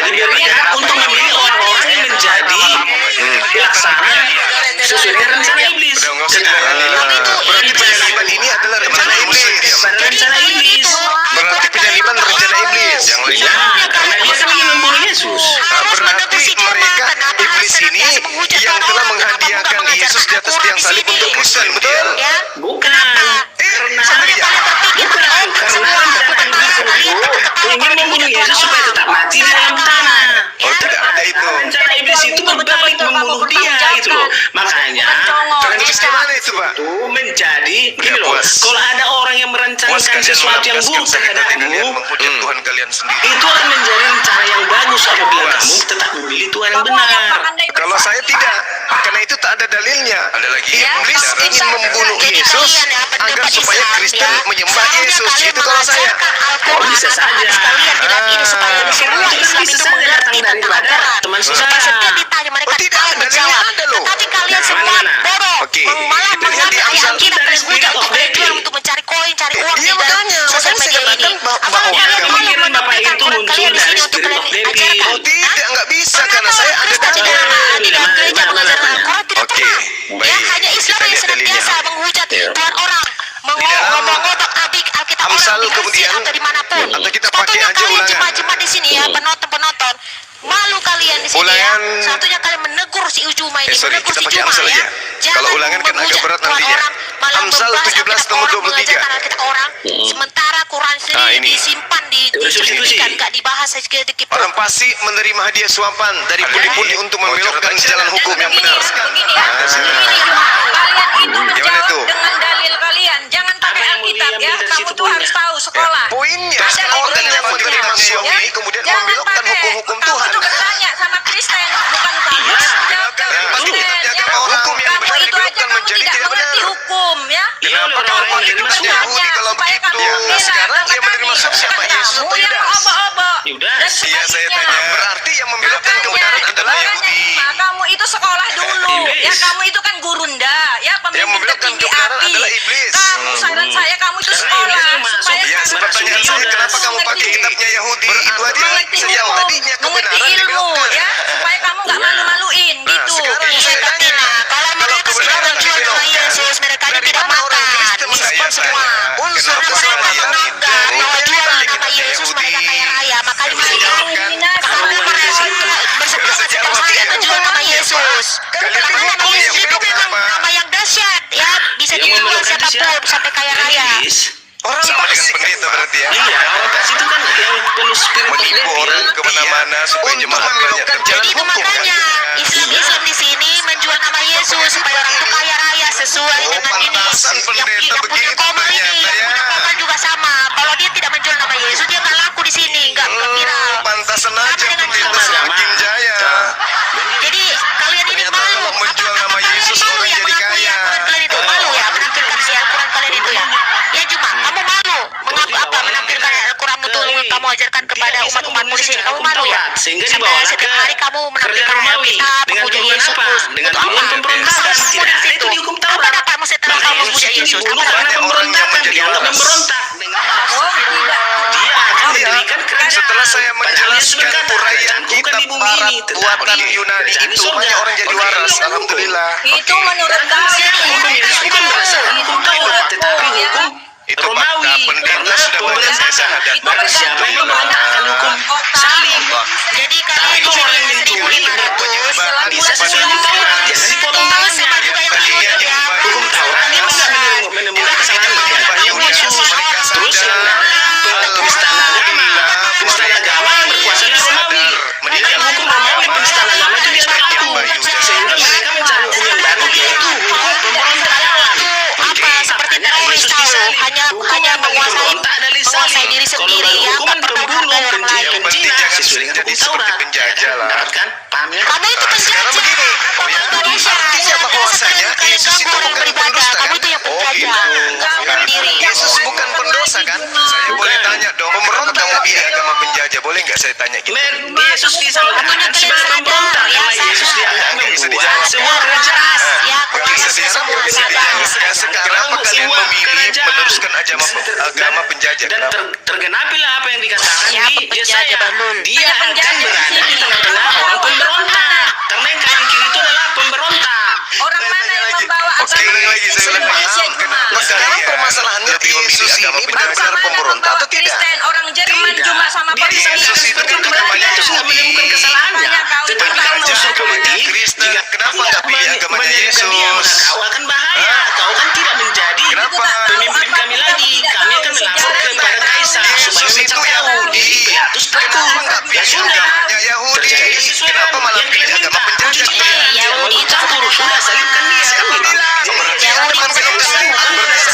diberi hak untuk memilih orang-orang yang menjadi pelaksana sesuai dengan rencana iblis. Udah nggak usah didalilin lah. Berarti penyaliban ini adalah rencana iblis. Rencana iblis. Berarti penyaliban rencana iblis. Yang lain. Ya, karena dia kan ingin membunuh Yesus. Berarti mereka iblis ini yang telah menghadiahkan Yesus di atas tiang salib untuk Kristen, betul? Ya. Bukan. Karena rencana iblis itu ingin membunuh Yesus supaya tetap mati di dalam tanah. Oh, tidak ada itu. Rencana iblis itu berbalik membunuh dia gitu loh. Makanya Terus gimana itu, Pak? itu menjadi gini Ya, loh. puas. Kalau ada orang yang merancangkan sesuatu yang buruk terhadapmu, menghujat Tuhan kalian sendiri. itu akan menjadi rencana yang bagus apabila Puas. kamu tetap memilih Tuhan yang benar. Kalau saya tidak, karena itu tak ada dalilnya. Ada lagi iblis ingin membunuh Yesus agar supaya Kristen menyembah Yesus. Itu kalau saya. Oh, bisa saja. Ini supaya semua Islam bisa itu saja mengerti datang tentang daripada Al-Quran. teman Supaya saudara. setiap ditanya mereka Oh, tidak, tahu dalilnya menjawab. ada loh. Tetapi kalian Nah, semua mana? bodoh. Oke. Malah Itu mengambil di ayat Amsal Alkitab dari dan Spirit hujat of untuk David. berjuang untuk mencari koin, cari uang Iya, di dalam makanya. sosial Makanya saya media ini. katakan bahwa Apalagi yang kalian pemikiran malu Bapak menampilkan itu Quran muncul kalian di dari sini untuk Spirit kalian of David. ajarkan. Oh tidak, nggak bisa karena saya ada Kristen di dalam dalilnya. gereja mengajarkan Al-Quran tidak Oke, pernah. Ya, baik. hanya Islam Kita yang lihat senantiasa dalilnya. menghujat Iya. Tuhan orang. dalam Mengobak abik Alkitab orang Amsal di Mesir kemudian, atau dimanapun. atau kita pakai Sepatutnya aja kalian ulangan. jemaat-jemaat di sini ya, penonton-penonton. Malu kalian di sini Ulangan. ya. Satunya kalian menegur si Ujuma ini, Sorry, menegur kita si pakai Juma Amsal ya. aja. Jangan Kalau ulangan kan agak menghujat berat Tuhan nantinya. orang, malah Amsal membahas 17 Alkitab nomor orang, 23. mengajarkan Alkitab orang. Sementara Quran sendiri ini. disimpan, Itu substitusi. disembunyikan, gak dibahas sedikit pun. Orang fasik menerima hadiah suapan dari pundi-pundi untuk membelokkan jalan hukum yang benar. Begini ya, Ah, begini ya. Kalian itu Gimana menjawab tuh? dengan dalil kalian. Jangan pakai Apa yang mau Alkitab ya. diambil dari Kamu situ tuh harus poinnya? tahu sekolah. Poinnya, Ada orang dalil yang poinnya. menerima Ya. Yahudi kemudian Jangan membelokkan pakai. hukum-hukum Kamu Tuhan. tuh bertanya sama Kristen, bukan kamu. Iya. Jawab Yang dengan pasti Kristen, kita ya. jaga hukum yang Kamu benar itu aja dibelokkan kamu menjadi tidak tidak mengerti benar. hukum ya. Iya, oleh orang Kamu yang itu menerima suap. Yahudi kalau supaya begitu. kamu Nah, bela sekarang sama yang menerima kami. suap siapa? Bukan Yesus atau kamu yang Yudas? obo-obo. Yudas. Dan Iya, saya sebaliknya. tanya. Berarti yang membelokkan kebenaran adalah Yahudi. Kamu itu sekolah dulu. Iblis. Ya kamu itu kan gurunda, ya Yang pemimpin membelokkan tertinggi kebenaran api. adalah iblis. Kamu saran saya kamu itu Karena sekolah iblis yang masuk. supaya Ya, kamu pertanyaan saya Yudas. kenapa kamu pakai kitabnya Yahudi? Itu aja. mengerti Yang hukum, tadinya mengerti kebenaran ilmu dibelokkan. ya, supaya kamu nggak malu-maluin Nah, gitu. sekarang Iya, saya Tapi tanya, nah, kalau mereka sudah kebenaran menjual nama dibelokkan, Yesus, mereka ini dari tidak mana orang makan. Kristen Miskin saya semua. tanya, unsur Karena mereka keselamatan menganggap itu bahwa jual dari nama kitabnya Yesus mereka Yahudi. kaya raya. Makanya mereka Kalau karena mereka bersepakat setiap hari menjual nama Yesus. Kalian Karena nama hukum Yesus yang itu belok memang apa? nama yang dahsyat ya, bisa Yang dijual memelukkan siapapun sampai kaya raya. Iblis. Orang sama dengan pendeta berarti ya. Iya, orang kasih itu kan yang penuh spirit of Menipu devil. orang kemana-mana supaya Untuk jemaat membelokkan jalan Jadi itu hukum. makanya Islam di sini menjual nama Yesus supaya orang itu kaya raya sesuai Oh, dengan ini. pantasan pendeta Yang punya begitu koma ini, ternyata ya. yang punya koma juga sama. Kalau dia tidak menjual nama Yesus, dia nggak laku di sini, nggak viral. Pantasan aja Sama dengan pendeta sama. semakin jaya. Jadi kalian ini Ternyata malu. kalau menjual Apa nama kalian Yesus, malu orang ya jadi mengakui kaya. Al-Quran kalian itu malu ya menampilkan si Al-Quran kalian itu ya. Ya cuma kamu malu mengaku apa menampilkan Al-Quran itu kamu ajarkan kepada umat-umatmu di sini. Kamu malu ya. Sehingga Sampai dibawalah setiap ke hari kamu menampilkan kerajaan Romawi. Alkitab, Dengan memuja tuduhan Yesus. apa? Dengan Untuk tuduhan apa? pemberontakan. Apa Tidak ada di itu situ? di hukum Apa Taurat. dapatmu setelah kamu Makanya memuja Yesus itu Yesus? dibunuh Apa karena dapat? orang yang pemberontakan. menjadi Dianggap waras. memberontak. Dengan Oh, tidak. dia akan Iya. mendirikan kerajaan. Setelah saya Padahal Yesus menjelaskan berkata, uraian "Kerajaanku bukan kitab di bumi barat ini, tetapi buatan di Yunani kerajaan itu surga." banyak orang jadi Orang waras. yang Alhamdulillah. Itu menurut Karena kalian hukum Yesus bukan berdasarkan hukum Taurat, tetapi hukum Itu Romawi. fakta pendeta Karena sudah banyak saya sahadat. Barang siapa yang memberontakkan hukum salib. Jadi Tapi kalian di kalau orang yang sini mencuri, 1500 bisa sesuai hukum Taurat, jangan dipotong Oh, tangannya. sama juga yang Tadi menyebut yang ya. Hukum Taurat dia nggak menemukan kesalahan Banyak Tuhan Yesus. mereka Terus yang sadar. penistaan agama, penistaan agama yang berkuasanya Romawi. Mendidikan hukum Romawi, penistaan agama itu dia berlaku. Sehingga mereka mencari hukum yang baru, yaitu hukum pemberontakan. Apa seperti teroris tahu hanya menguasai diri sendiri ya, nggak pernah menghargai jadi hukum Taurat. seperti penjajah lah. Dapat kan? Pahamnya? Kamu itu Sekarang penjajah. begini, Kamu Indonesia. artinya bahwasanya Yesus itu orang bukan beribadah. pendusta Kamu kan? itu yang Oh penjajah. gitu. Kamu sendiri. Yesus bukan pendosa kan? Saya boleh tanya dong, pemberontak nggak di agama penjajah? Boleh nggak saya tanya gitu? Yesus disamakan Kamu sebagai sadar, pemberontak ya, karena Yesus sadar. dianggap Nggak bisa membuat dijawab. semua kerajaan. Ya, aku Nggak bisa pasti dijawab, semua nggak bisa sadar. dijawab. Kenapa Sekarang kalian semua memilih kerajaan meneruskan agama penjajah? Dan Kenapa? tergenapilah apa yang dikatakan Ya, di penjajah, Yesaya. Bahlul. Dia akan Penjajah berada di di sini. tengah-tengah orang pemberontak. Karena yang kanan kiri itu adalah pemberontak. Orang mana yang membawa Oke, agama ulang lagi, saya ulang lagi. Indonesia, Kenapa Jumat? sekarang Kalian permasalahannya lebih memilih Yesus agama ini penjajah? benar-benar Bagaimana pemberontak atau membawa tidak? Kristen, orang Jerman Tidak. cuma sama Dia polisi. Yesus itu kan bukan banyak itu sudah Yahudi. menemukan kesalahannya. Tetapi kalau Penjajah, unsur politik, Kristen, jika kenapa tidak nggak pilih agamanya menyelipkan dia, Yesus? maka kau akan bahaya. Kau kan tidak menjadi Kenapa? pemimpin kami lagi. Kami akan melapor kepada Kaisar supaya Yesus itu mencegah kau. Yahudi. Pilatus takut. Kenapa nggak Ya pilih sudah. agamanya Yahudi? Terjadi sesuatu Kenapa malah yang pilih kalian agama minta. penjajah? Cuci tangan, Yahudi ikut itu campur. adalah- Sudah salibkan dia. Siapa bilang? Yahudi Bukan itu belokkan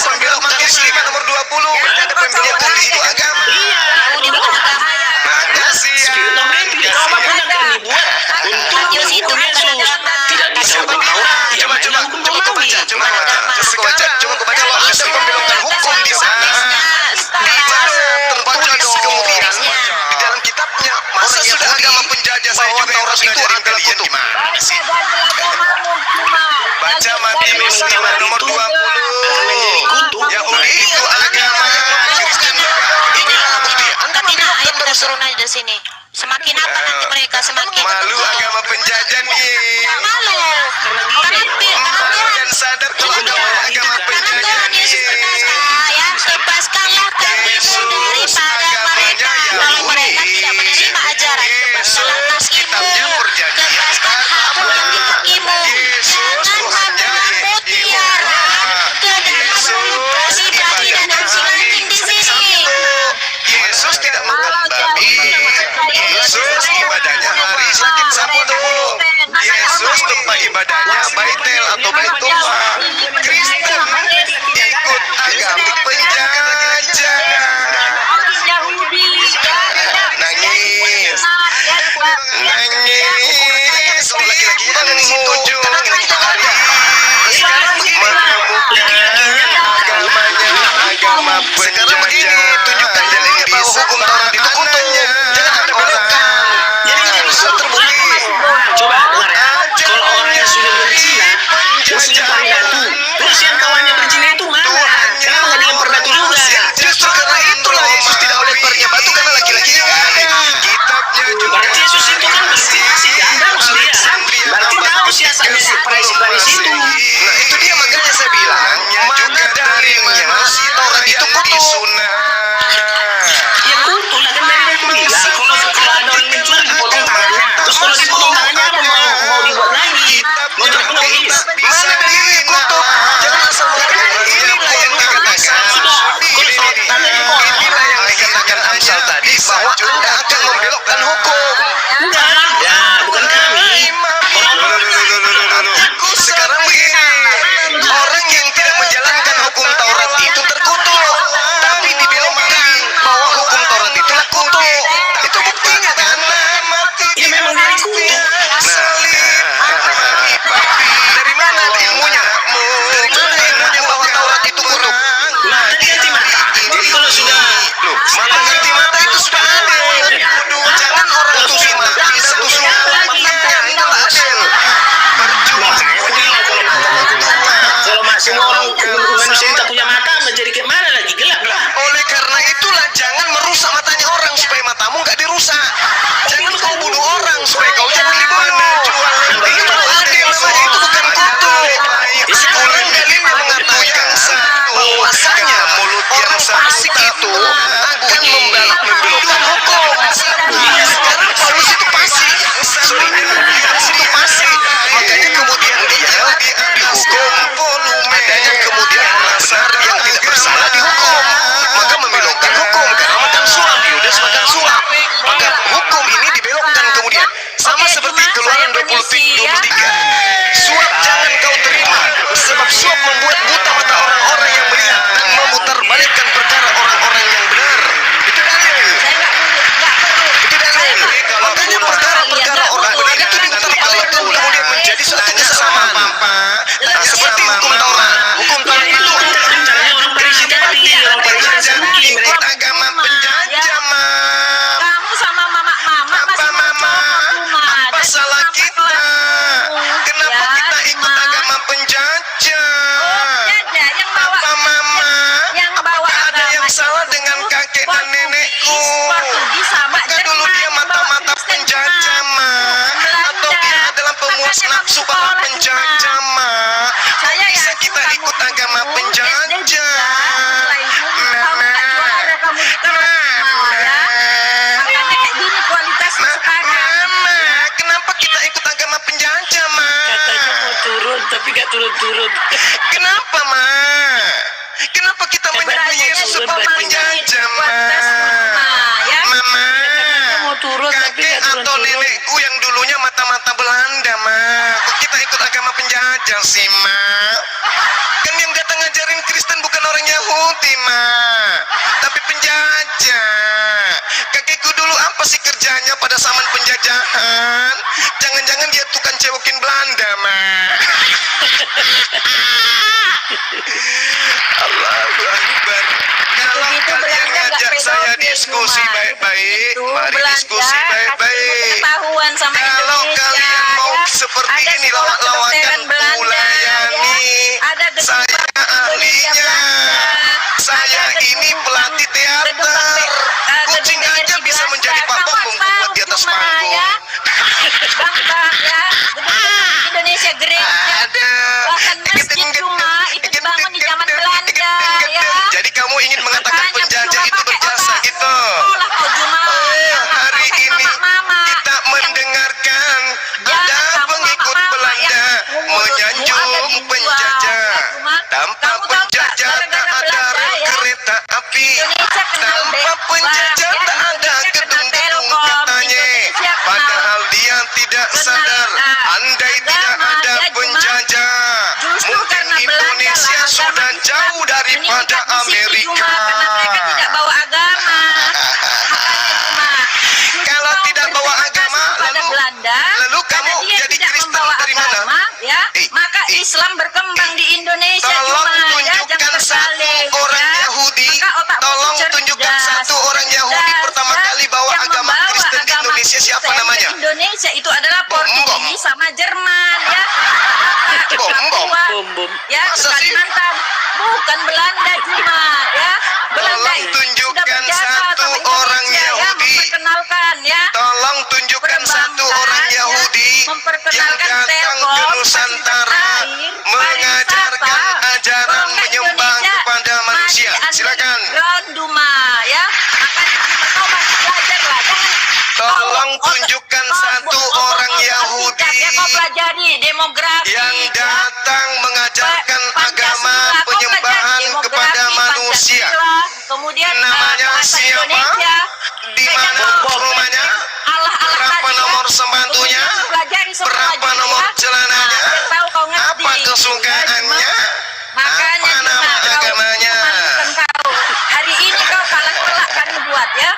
pembelok Muslim nomor 20. Berarti ada pembelokan di situ agama. Iya. Yahudi itu agama. Nah, kasihan. Spirit of David. Apapun yang kami buat untuk Yesus itu hukum Yesus. bukan agama. Tidak bisa hukum Taurat. Ya mainlah hukum Coba kau Romawi. baca, coba kau baca, coba kau baca kalau ada pembelokan hukum di sana. Di mana tertulis kemudian di dalam kitabnya masa sudah agama penjajah saya juga Taurat itu adalah kutub. Gimana sih? Baca Matius 5 nomor 20. Akan menjadi kutu. Yahudi itu agama Kristen juga. Inilah bukti. Anda Tapi nah, ayo membelokan kita terus. suruh aja sini. Semakin apa nanti mereka semakin Malu tertutup. agama penjajah nih. Malu. Karena Dan sadar kalau agama Karena penjajah Tuhan Yesus berkata, ya, bebaskanlah kami daripada mereka. Kalau mereka tidak menerima ajaran, bebaskanlah kasihmu. Bebaskan aku yang dipakimu. Jangan membawa mutiara ke dalam mulut babi dan anjing-anjing di sini. Yesus tidak makan babi. Yesus ibadahnya hari sakit Sabtu. Yesus tempat ibadahnya Baitel atau Baitullah. Kristen ikut agama penjajah. Nangis. Nangis. Laki-laki di penghujung hari. Menemukan agamanya agama penjajah. Tunjukkan dalilnya bahwa hukum Taurat itu kutu. Jangan ada belokkan. Jadi kan Sudah terbukti. Coba dengar ya. Kalau orang yang sudah berzina, mestinya paling batu. Terus yang kawannya berzina itu mana? Kenapa nggak dilempar batu juga? Justru karena itulah Yesus tidak boleh lemparnya batu karena laki-laki yang ada. Kitabnya juga. Berarti Yesus itu kan bersih ganda dia kan? Berarti tahu siasatnya si Paris itu. Nah itu dia makanya saya bilang mana dalilnya Taurat itu kutu. Ya kutu lah kan dari itu bilang. Kalau ada orang mencuri dipotong tangannya. Terus kalau dipotong tangannya apa mau dibuat lagi? Mau jadi pengemis? Mana dalilnya kutu? Jangan asal mengatakan inilah yang dikatakan. Inilah yang dikatakan Amsal tadi bahwa Anda akan membelokkan hukum. Enggak, ya bukan kami. Sekarang begini, orang yang tidak menjalankan hukum Taurat itu terkutuk, tapi dibelokkan bahwa hukum Taurat itulah kutuk. Itu buktinya kan? Ya memang dari kutu. Dari mana ilmunya? Dari mana ilmunya bahwa Taurat itu kutuk? Mata ganti mata. Jadi kalau sudah Loh, mata ganti mata itu sudah ada. Jangan orang tusi mata satu surat matanya, inilah adil. kalau semua orang manusia tak punya mata menjadi kayak mana lagi gelap lah. Oleh karena itulah jangan merusak matanya orang supaya matamu nggak dirusak. Jangan kau bunuh orang supaya kau jangan dibunuh. Itu adil namanya, itu bukan kutuk. Orang dalilnya mengatakan bahwasanya mulut yang fasik itu akan membelokkan hukum. Sekarang Paulus itu fasik. Paulus itu fasik. Makanya kemudian dia dihukum. Adanya kemudian orang benar yang tidak bersalah dihukum. Maka membelokkan hukum karena makan suap. Yudas makan suap. Maka hukum ini dibelokkan kemudian. Sama seperti Keluaran 23. Suap jangan kau terima. Sebab suap membuat buta mata orang-orang yang melihat dan memutarbalikkan perkara orang-orang yang benar. Itu dalil. Itu dalil. Maka bebas Makanya nafsu kamu para sekolah, penjajah, Cuma. Mak. Kok Saya bisa yakin kita kamu ikut agama dulu SD penjajah? juga, mulai dulu kamu tak juara, kamu di kelas Cuma, ya. Makanya kayak gini kualitasnya sekarang. Mama, kenapa kita ikut agama penjajah, Ma? Katanya mau turun tapi gak turun-turun. Kenapa, Ma? Kenapa kita menyebut Katanya Yesus turun sebagai berarti penjajah, Ma? kualitas Cuma, ya. Mama, Katanya mau turun tapi kakek gak atau turun-turun. nenekku yang dulunya mata-mata Belanda, Ma. Kok kita ikut agama penjajah sih, Ma? Kan yang datang ngajarin Kristen bukan orang Yahudi, Ma, tapi penjajah. Kakekku dulu apa sih kerjanya pada zaman penjajahan? Jangan-jangan dia tukang cewokin Belanda, Ma. Allahu Akbar. Kalau Begitu kalian Belanda nggak ngajak pedofil, saya diskusi Cuma. baik-baik, Begitu mari Belanda diskusi kasih baik-baik. pengetahuan sama Kalau Indonesia, kalian mau ya. seperti Ada ini sekolah lawak-lawakan kedokteran Belanda, Mulayani, ya. Ada gedung saya Indonesia ahlinya. Belanda. Saya Ada ini gedung pelatih gedung teater. Kucing gedung aja BRI bisa Belanda. menjadi Pak Kamu Bambang tahu kuat di atas Cuma, panggung. ya. Bang, ya. Gedung Indonesia gereja. Ada. Bahkan masjid Cuma itu dibangun di zaman Belanda, ya. Jadi kamu ingin mengatakan Makanya penjajah Cuma itu pakai berjasa otak. gitu? Sekolah kau Cuma. Jangan Hari pakai ini mama-mama. kita mendengarkan Jangan ada kamu pengikut mama-mama Belanda yang mulutmu ada menyanjung dijual, penjajah. ya, Cuma. Tanpa Kamu tahu nggak, penjajah tak gara-gara ada Belanda, rel ya. kereta api. Indonesia kenal Tanpa Bank, penjajah ya. tak ada Indonesia kenal gedung-gedung Telkom. katanya. Indonesia kenal Padahal dia tidak kenal, sadar andai tidak agama, ada ya, Cuma. penjajah. Justru Mungkin karena Belanda Indonesia lah agama sudah Islam jauh daripada meningkat di situ, Amerika. Cuma, karena mereka tidak bawa agama. Makanya Cuma. Justru Kalau kamu tidak bawa berterima agama, kasih kepada lalu- Belanda, lalu kamu karena dia jadi tidak Kristen membawa dari mana? agama, ya. Maka Eh, Islam berkembang di Indonesia, Tolong Cuma, ya. tunjukkan Jangan satu terbalik, orang ya. Yahudi. Maka otakmu Tolong cerdas, tunjukkan satu orang Yahudi cerdas, pertama ya. kali bawa Yang agama membawa Kristen di agama Indonesia siapa Kristen namanya? ke Indonesia itu adalah Bom, bom. Portugis sama Jerman, ya. Bom, bom. Papua, Bom, bom. ya, Masa sih? Kalimantan. Bukan Belanda Cuma, ya. Belanda Tolong itu tunjukkan sudah berjasa satu sama orang Indonesia, ya, Yahudi. memperkenalkan, ya. Tolong tunjukkan satu orang Perbankan, Yahudi ya, yang memperkenalkan datang Telkom, ke Nusantara fasilitas air, mengajarkan pariwisata. ajaran Kalau nggak menyembah Indonesia, kepada manusia. masih Silakan. underground Cuma, ya. Makanya Cuma kau banyak belajar lah, jangan Tolong tunjukkan satu orang Yahudi ya, kau pelajari demografi yang ya. datang mengajarkan agama Pancasila, kau penyembahan pelajari kepada demografi, manusia. Pancasila, kemudian Namanya bahasa siapa? Indonesia. Di Pegang mana kau rumahnya? Allah-Allah Berapa tadi, ya. nomor sembantunya? Kemudian kau pelajari semua Berapa lagi, nomor ya. celananya? Nah, biar tahu kau ngerti. Apa kesukaannya? Ya, makanya Apa Cuma, nama kau agamanya? memalukan kau. Hari ini kau kalah telak kami buat, ya.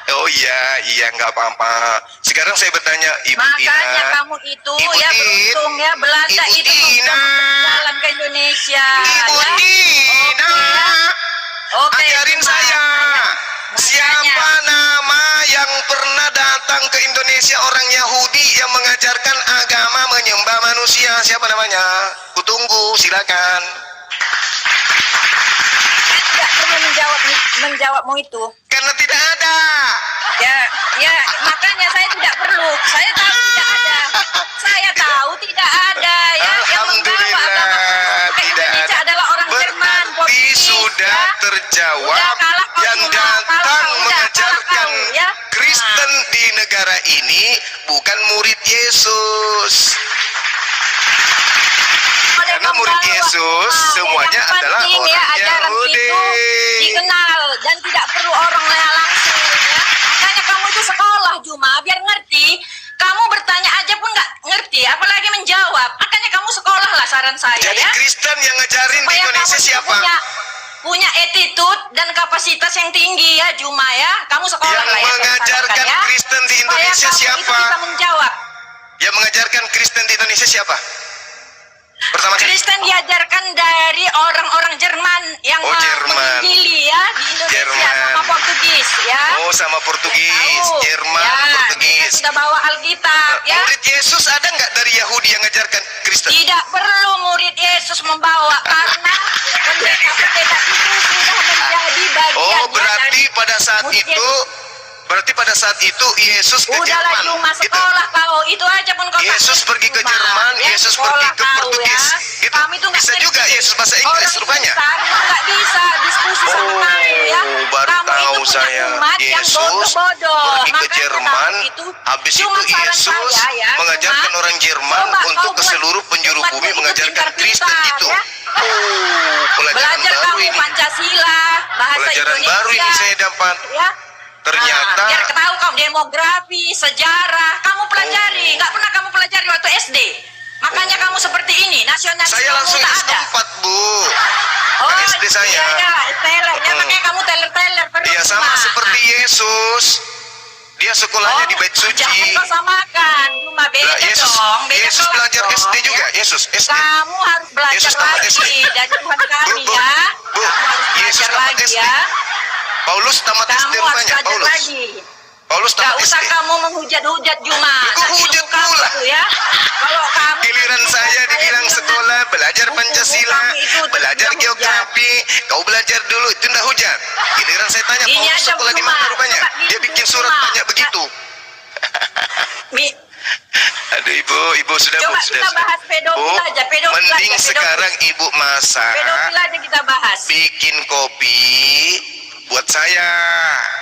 Oh iya nggak apa-apa. Sekarang saya bertanya Ibu Makanya Tina. kamu itu Ibu ya Tin. beruntung ya Belanda Ibu itu Tina. jalan ke Indonesia. Ibu ya. Tina, Oke, ajarin Cuma. saya. Makanya. Siapa nama yang pernah datang ke Indonesia orang Yahudi yang mengajarkan agama menyembah manusia? Siapa namanya? Kutunggu, silakan. Saya tidak perlu menjawabmu itu. Karena tidak ada. Ya, makanya saya tidak perlu. Saya tahu tidak ada. Saya tahu tidak ada ya. Yang membawa agama ke tidak Indonesia ada. adalah orang Jerman, Berarti Portugis, sudah ya. terjawab Udah kalah kau yang Cuma. datang Kalah kau, udah mengajarkan kalah kau, ya. Kristen di negara ini bukan murid Yesus. Oleh Karena murid membawa, Yesus semuanya yang adalah penting, orang ya, ajaran Yahudi. itu dikenal dan tidak perlu orang langsung ya. Makanya kamu itu sekolah Cuma biar ngerti. Kamu bertanya aja pun nggak ngerti, apalagi menjawab. Makanya kamu sekolah lah saran saya Jadi ya. Kristen yang ngajarin di Supaya Indonesia kamu itu siapa? punya attitude dan kapasitas yang tinggi ya Cuma ya. Kamu sekolah Yang lah ya. saya mengajarkan sarankan, ya. Kristen di Supaya Indonesia kamu itu siapa? bisa menjawab. Yang mengajarkan Kristen di Indonesia siapa? Pertama kali. Kristen diajarkan dari orang-orang Jerman yang Oh, Jerman. menginjili ya di Indonesia Jerman. sama Portugis ya. Oh, sama Portugis, Tahu. Jerman, Ya, Portugis. mereka sudah bawa Alkitab ya. Murid Yesus ada nggak dari Yahudi yang ngajarkan Kristen? Tidak perlu murid Yesus membawa karena pendeta-pendeta itu sudah menjadi bagian Oh, ya, berarti dari pada saat murid itu Yesus. Berarti pada saat itu Yesus ke Udahlah Jerman. Juma, Gitu. sekolah kau. Itu aja pun kau tak Yesus ngerti, pergi ke Juma. Jerman, Ya, Yesus sekolah pergi ke kau, Portugis. ya. Gitu. Kami tuh nggak Bisa ngerti. juga Yesus bahasa Inggris Orang rupanya. besar nggak bisa diskusi sama Oh, kami ya. baru Kamu tahu itu punya saya. umat yang Yesus bodoh-bodoh. pergi ke Makanya Jerman, kamu itu habis cuma itu saran Yesus saya, ya, mengajarkan cuma orang Jerman coba untuk kau ke buat seluruh penjuru umatmu bumi itu mengajarkan Kristen pintar-pintar, itu. ya. Oh, pelajaran Belajar baru kamu ini. Pancasila, bahasa Pelajaran Indonesia. baru ini saya dapat. Ya. Ternyata Biar tahu kau demografi, sejarah, kamu pelajari. Oh. Nggak pernah kamu pelajari waktu SD. Makanya kamu seperti ini, nasionalis saya langsung tak ada. setempat, Bu. Oh, Ke SD saya. Iya, teler. Ya, makanya kamu teler-teler terus. Dia sama Cuma. seperti Yesus. Dia sekolahnya di Bait Suci. Jangan kau samakan, cuma beda Lah, Yesus, dong. Beda Yesus kelas belajar dong, SD ya. juga. Yesus SD. Kamu harus belajar Yesus tamat lagi SD. dari Tuhan kami Bu, ya. Bu, Kamu harus Yesus belajar tamat lagi SD. ya. Paulus tamat Kamu SD harus rupanya. belajar Paulus. lagi. Paulus Gak tamat usah SD. kamu menghujat-hujat Juma. Kok Tapi hujat ilmu kamu pula? tuh ya. Kalau kamu Giliran saya dibilang sekolah, belajar Pancasila, belajar geografi, kau belajar dulu, itu ndak hujat. Giliran saya tanya, Ini Paulus aja sekolah di Juma. mana rupanya? Coba Dia di bikin Juma. surat banyak begitu. Aduh, ibu sudah Coba bu, sudah. kita bahas pedofil aja, pedofil Mending aja, pedofil. sekarang ibu masak, pedofil aja kita bahas. bikin kopi buat saya.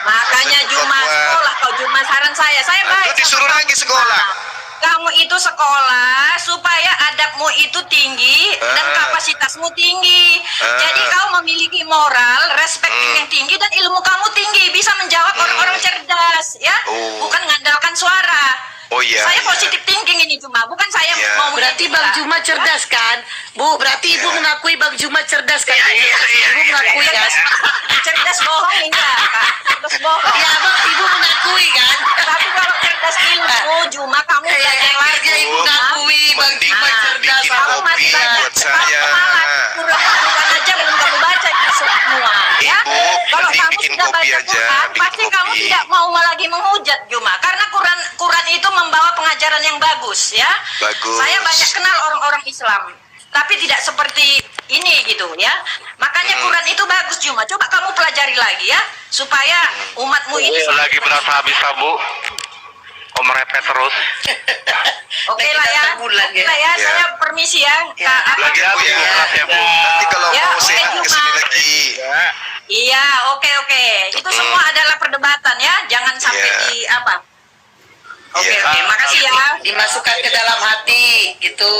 Makanya Buat Juma buat. sekolah kau Juma saran saya. Saya Nah, baik. itu disuruh sama lagi kamu, sekolah. Juma. Kamu itu sekolah supaya adabmu itu tinggi dan kapasitasmu tinggi. Jadi kau memiliki moral, respect yang tinggi dan ilmu kamu tinggi, bisa menjawab orang-orang cerdas, ya. Oh. Bukan ngandalkan suara. Oh iya. Saya iya. positif thinking ini Juma, bukan saya Iya. mau Berarti menjadi Bang kita. Juma cerdas kan? Bu, berarti Ibu Iya. mengakui Bang Juma cerdas kan? Iya, Ibu mengakui kan? Cerdas bohong enggak, Kak. Cerdas bohong. Ya Bang, Ibu mengakui kan? Tapi kalau cerdas ilmu, Juma kamu belajar lagi. Ibu Juma. mengakui Bang Mending Juma cerdas. bikin Kamu kopi masih banyak buat saya. Quran aja belum kamu baca itu semua, ya. Ibu, Kalau mending kamu bikin sudah kopi baca aja, Quran, bikin pasti kamu kopi. tidak mau lagi menghujat Juma, karena Quran itu membawa pengajaran yang bagus, ya. Bagus. Saya banyak kenal orang-orang Islam, tapi tidak seperti ini gitu, ya. Makanya Quran itu bagus Juma. Coba kamu pelajari lagi ya, supaya umatmu ini Lagi berasa habis Bu. Om repet terus. Oke lah ya. Bulan, Oke lah ya. Ya. Saya permisi ya. Kak, apa- Lagi Bu ya. Ya, Bu. Nanti kalau Ya, mau oke, sehat Juma. kesini lagi. Iya, oke. Itu semua adalah perdebatan ya. Jangan sampai Iya. di apa. Oke, Iya. makasih ya. Dimasukkan ke dalam hati gitu.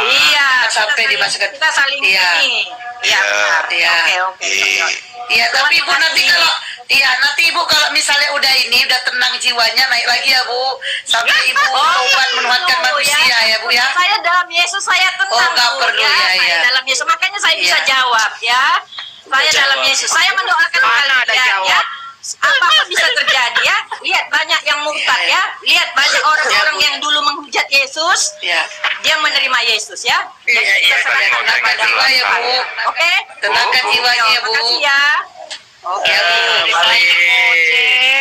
Iya, Sampai kita dimasukkan. Kita saling Iya. ini. Iya, Iya. benar. Iya. Oke. Iya. Iya, tapi Ibu nanti kalau nanti Ibu kalau misalnya udah udah tenang jiwanya naik lagi ya Bu. Sampai Ibu tobat menuhankan manusia ya Bu ya. Saya dalam Yesus saya tenang. Oh, nggak Bu, perlu, ya. ya, Saya ya. dalam Yesus. Makanya saya bisa Iya. jawab ya. Saya dalam Yesus. Saya mendoakan kalian ya. Apa bisa terjadi ya? Lihat banyak yang murtad ya. Lihat banyak orang-orang yang dulu menghujat Yesus. Iya. Dia menerima Yesus ya. Jadi Iya, kita serahkan Tenangkan kepada jiwa ya, Tuhan. Bu. Oke. Tenangkan jiwanya ya Bu. Makasih ya. Oke.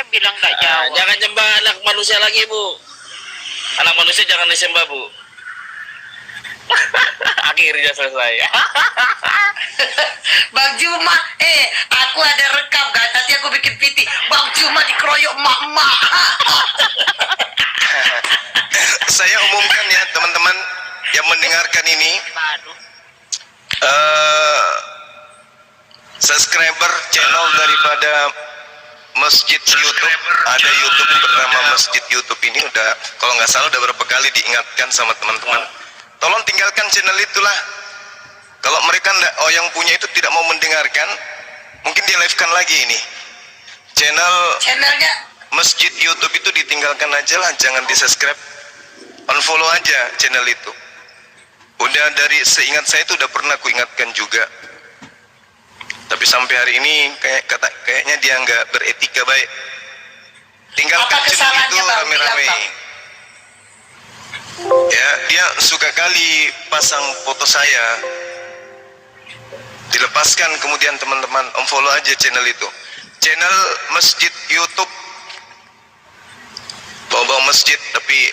bilang nggak jauh. Jangan nyembah anak manusia lagi, Bu. Anak manusia jangan disembah, Bu. Akhirnya selesai. Bang Juma, aku ada rekam kan, nanti aku bikin PT. Bang Juma dikeroyok mak-mak. Saya umumkan ya teman-teman yang mendengarkan ini, subscriber channel daripada Masjid YouTube, ada YouTube bernama Masjid YouTube ini udah, kalau nggak salah udah berapa kali diingatkan sama teman-teman, tolong tinggalkan channel itulah. Kalau mereka yang punya itu tidak mau mendengarkan, mungkin di live-kan lagi ini Channelnya Masjid YouTube itu, ditinggalkan aja lah, jangan di subscribe, unfollow aja channel itu. Udah dari seingat saya itu udah pernah aku ingatkan juga, tapi sampai hari ini kayaknya dia nggak beretika baik. Tinggalkan Apa channel kesalahannya, itu Bang? rame-rame. Bilang, Ya, dia suka kali pasang foto saya, dilepaskan, kemudian teman-teman unfollow aja channel itu. Channel Masjid YouTube, bawa-bawa masjid tapi